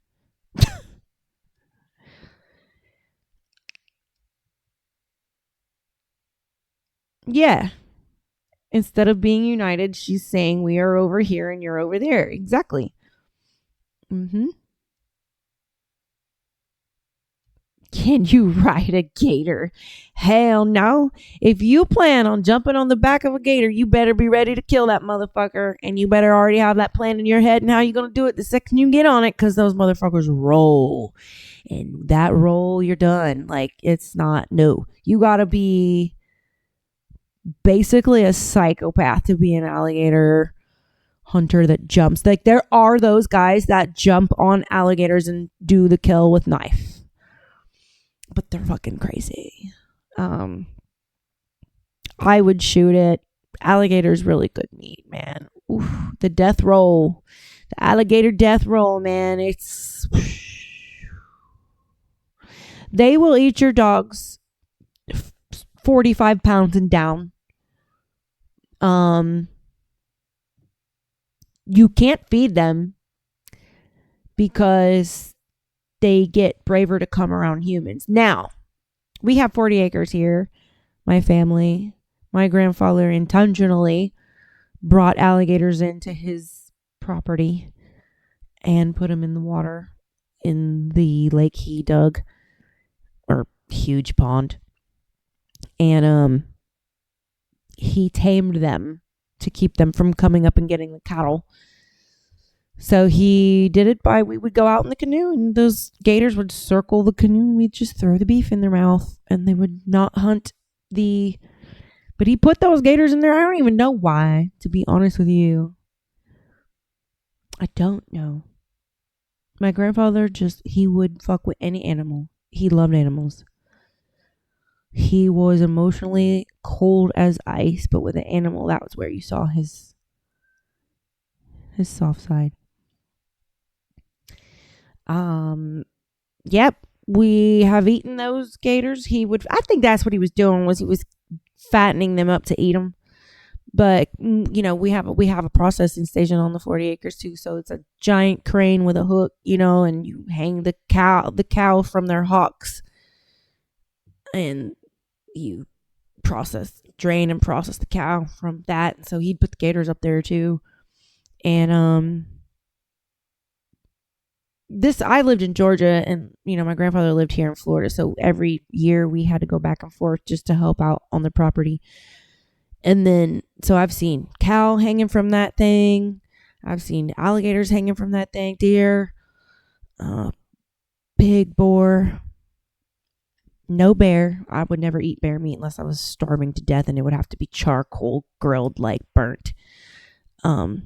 Yeah. Instead of being united, she's saying we are over here and you're over there. Exactly. Can you ride a gator? Hell no. If you plan on jumping on the back of a gator, you better be ready to kill that motherfucker. And you better already have that plan in your head and how you're going to do it the second you get on it, because those motherfuckers roll. And that roll, you're done. Like, it's not, no. You got to be basically a psychopath to be an alligator hunter that jumps. Like, there are those guys that jump on alligators and do the kill with knife. But they're fucking crazy. I would shoot it. Alligator's really good meat, man. Oof, the death roll. The alligator death roll, man. They will eat your dogs 45 pounds and down. You can't feed them because they get braver to come around humans. Now, we have 40 acres here. My family, my grandfather intentionally brought alligators into his property and put them in the water in the lake he dug, or huge pond. And he tamed them to keep them from coming up and getting the cattle. So he did it by, we would go out in the canoe and those gators would circle the canoe and we'd just throw the beef in their mouth and they would not hunt but he put those gators in there. I don't even know why, to be honest with you. I don't know. My grandfather he would fuck with any animal. He loved animals. he was emotionally cold as ice, but with an animal, that was where you saw his soft side. Yep, we have eaten those gators. I think that's what he was doing, was he was fattening them up to eat them. But we have a processing station on the 40 acres too, so it's a giant crane with a hook, and you hang the cow from their hocks, and you drain and process the cow from that. So he'd put the gators up there too. And I lived in Georgia, and my grandfather lived here in Florida, so every year we had to go back and forth just to help out on the property. And then, so I've seen cow hanging from that thing. I've seen alligators hanging from that thing. Deer, pig, boar. No bear. I would never eat bear meat unless I was starving to death, and it would have to be charcoal grilled, like burnt. And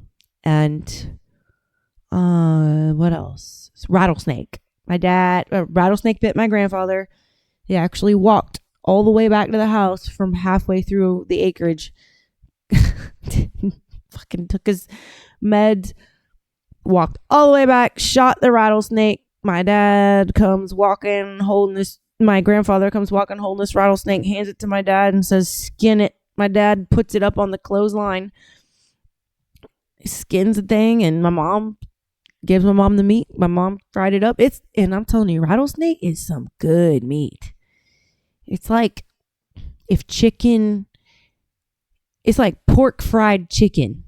what else? Rattlesnake. Rattlesnake bit my grandfather. He actually walked all the way back to the house from halfway through the acreage. Fucking took his meds, walked all the way back, shot the rattlesnake. My grandfather comes walking holding this rattlesnake, hands it to my dad and says, "Skin it." My dad puts it up on the clothesline, skins the thing, and my mom gives my mom the meat. My mom fried it up. And I'm telling you, rattlesnake is some good meat. It's like it's like pork fried chicken.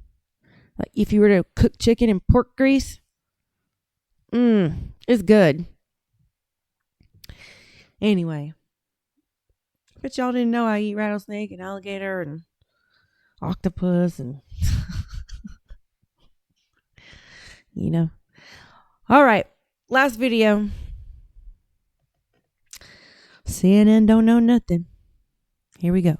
Like if you were to cook chicken in pork grease, it's good. Anyway, but y'all didn't know I eat rattlesnake and alligator and octopus and All right, last video. CNN don't know nothing. Here we go.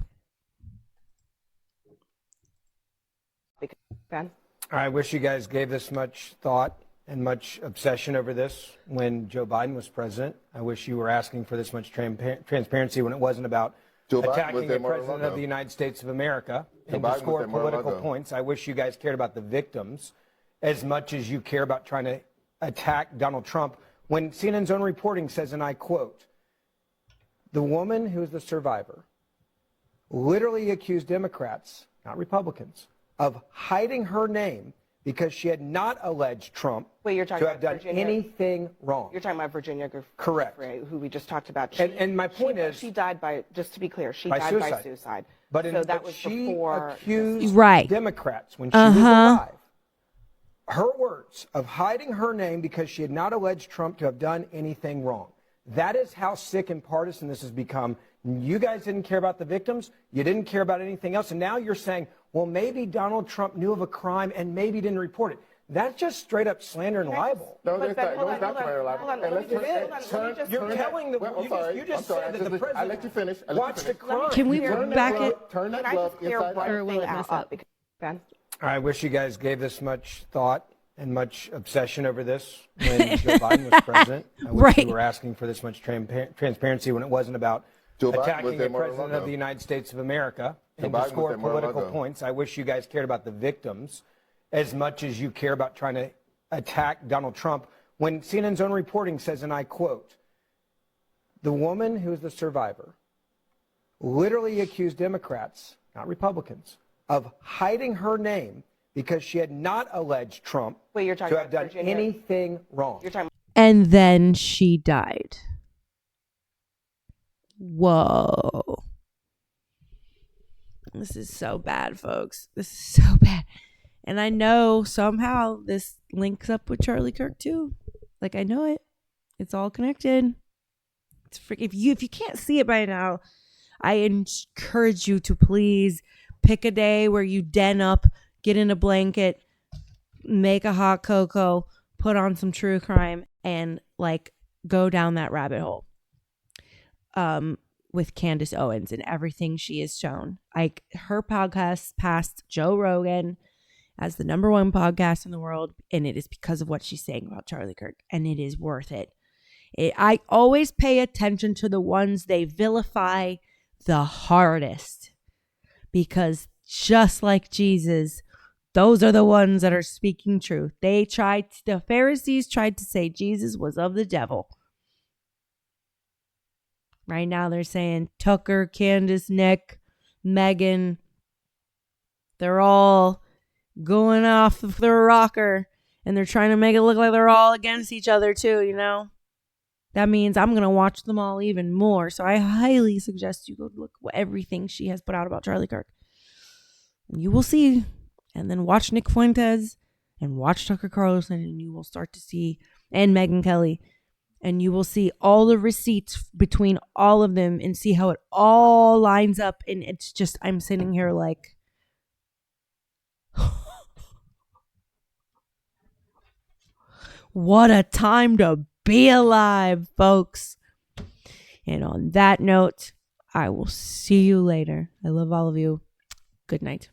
Ben? I wish you guys gave this much thought and much obsession over this when Joe Biden was president. I wish you were asking for this much transparency when it wasn't about attacking the president of the United States of America and to score political points. I wish you guys cared about the victims as much as you care about trying to attack Donald Trump. When CNN's own reporting says, and I quote, "The woman who is the survivor literally accused Democrats, not Republicans, of hiding her name because she had not alleged Trump Wait, you're talking to have about done Virginia, anything wrong." You're talking about Virginia Correct. who we just talked about. And my point is, she died by, just to be clear, she by died suicide. by suicide. But so that was she before accused Right. Democrats when she was alive. Her words of hiding her name because she had not alleged Trump to have done anything wrong. That is how sick and partisan this has become. You guys didn't care about the victims. You didn't care about anything else. And now you're saying, well, maybe Donald Trump knew of a crime and maybe didn't report it. That's just straight up slander and libel. No, it's not slander and libel. You're telling the. You just said that the president. I let you finish. Watched a crime. Can we back it? Turn that glove inside out. or will it mess up? Ben? I wish you guys gave this much thought and much obsession over this when Joe Biden was president. I wish you were asking for this much transparency when it wasn't about attacking the president of the United States of America and to score political points. I wish you guys cared about the victims as much as you care about trying to attack Donald Trump. When CNN's own reporting says, and I quote, "The woman who is the survivor literally accused Democrats, not Republicans, of hiding her name because she had not alleged Trump Wait, you're talking to have about done Virginia, anything wrong." You're talking And then she died. Whoa. This is so bad, folks. This is so bad. And I know somehow this links up with Charlie Kirk too. Like I know it. It's all connected. It's if you can't see it by now, I encourage you to please pick a day where you den up, get in a blanket, make a hot cocoa, put on some true crime, and like go down that rabbit hole. With Candace Owens and everything she has shown. Like her podcast passed Joe Rogan as the #1 podcast in the world, and it is because of what she's saying about Charlie Kirk, and it is worth it. I always pay attention to the ones they vilify, the hardest. Because just like Jesus, those are the ones that are speaking truth. The Pharisees tried to say Jesus was of the devil. Right now they're saying Tucker, Candace, Nick, Megan, they're all going off their rocker, and they're trying to make it look like they're all against each other too, you know? That means I'm going to watch them all even more. So I highly suggest you go look at everything she has put out about Charlie Kirk. And you will see. And then watch Nick Fuentes and watch Tucker Carlson, and you will start to see, and Megyn Kelly, and you will see all the receipts between all of them and see how it all lines up. And it's just, I'm sitting here like, what a time to be alive, folks. And on that note, I will see you later. I love all of you. Good night.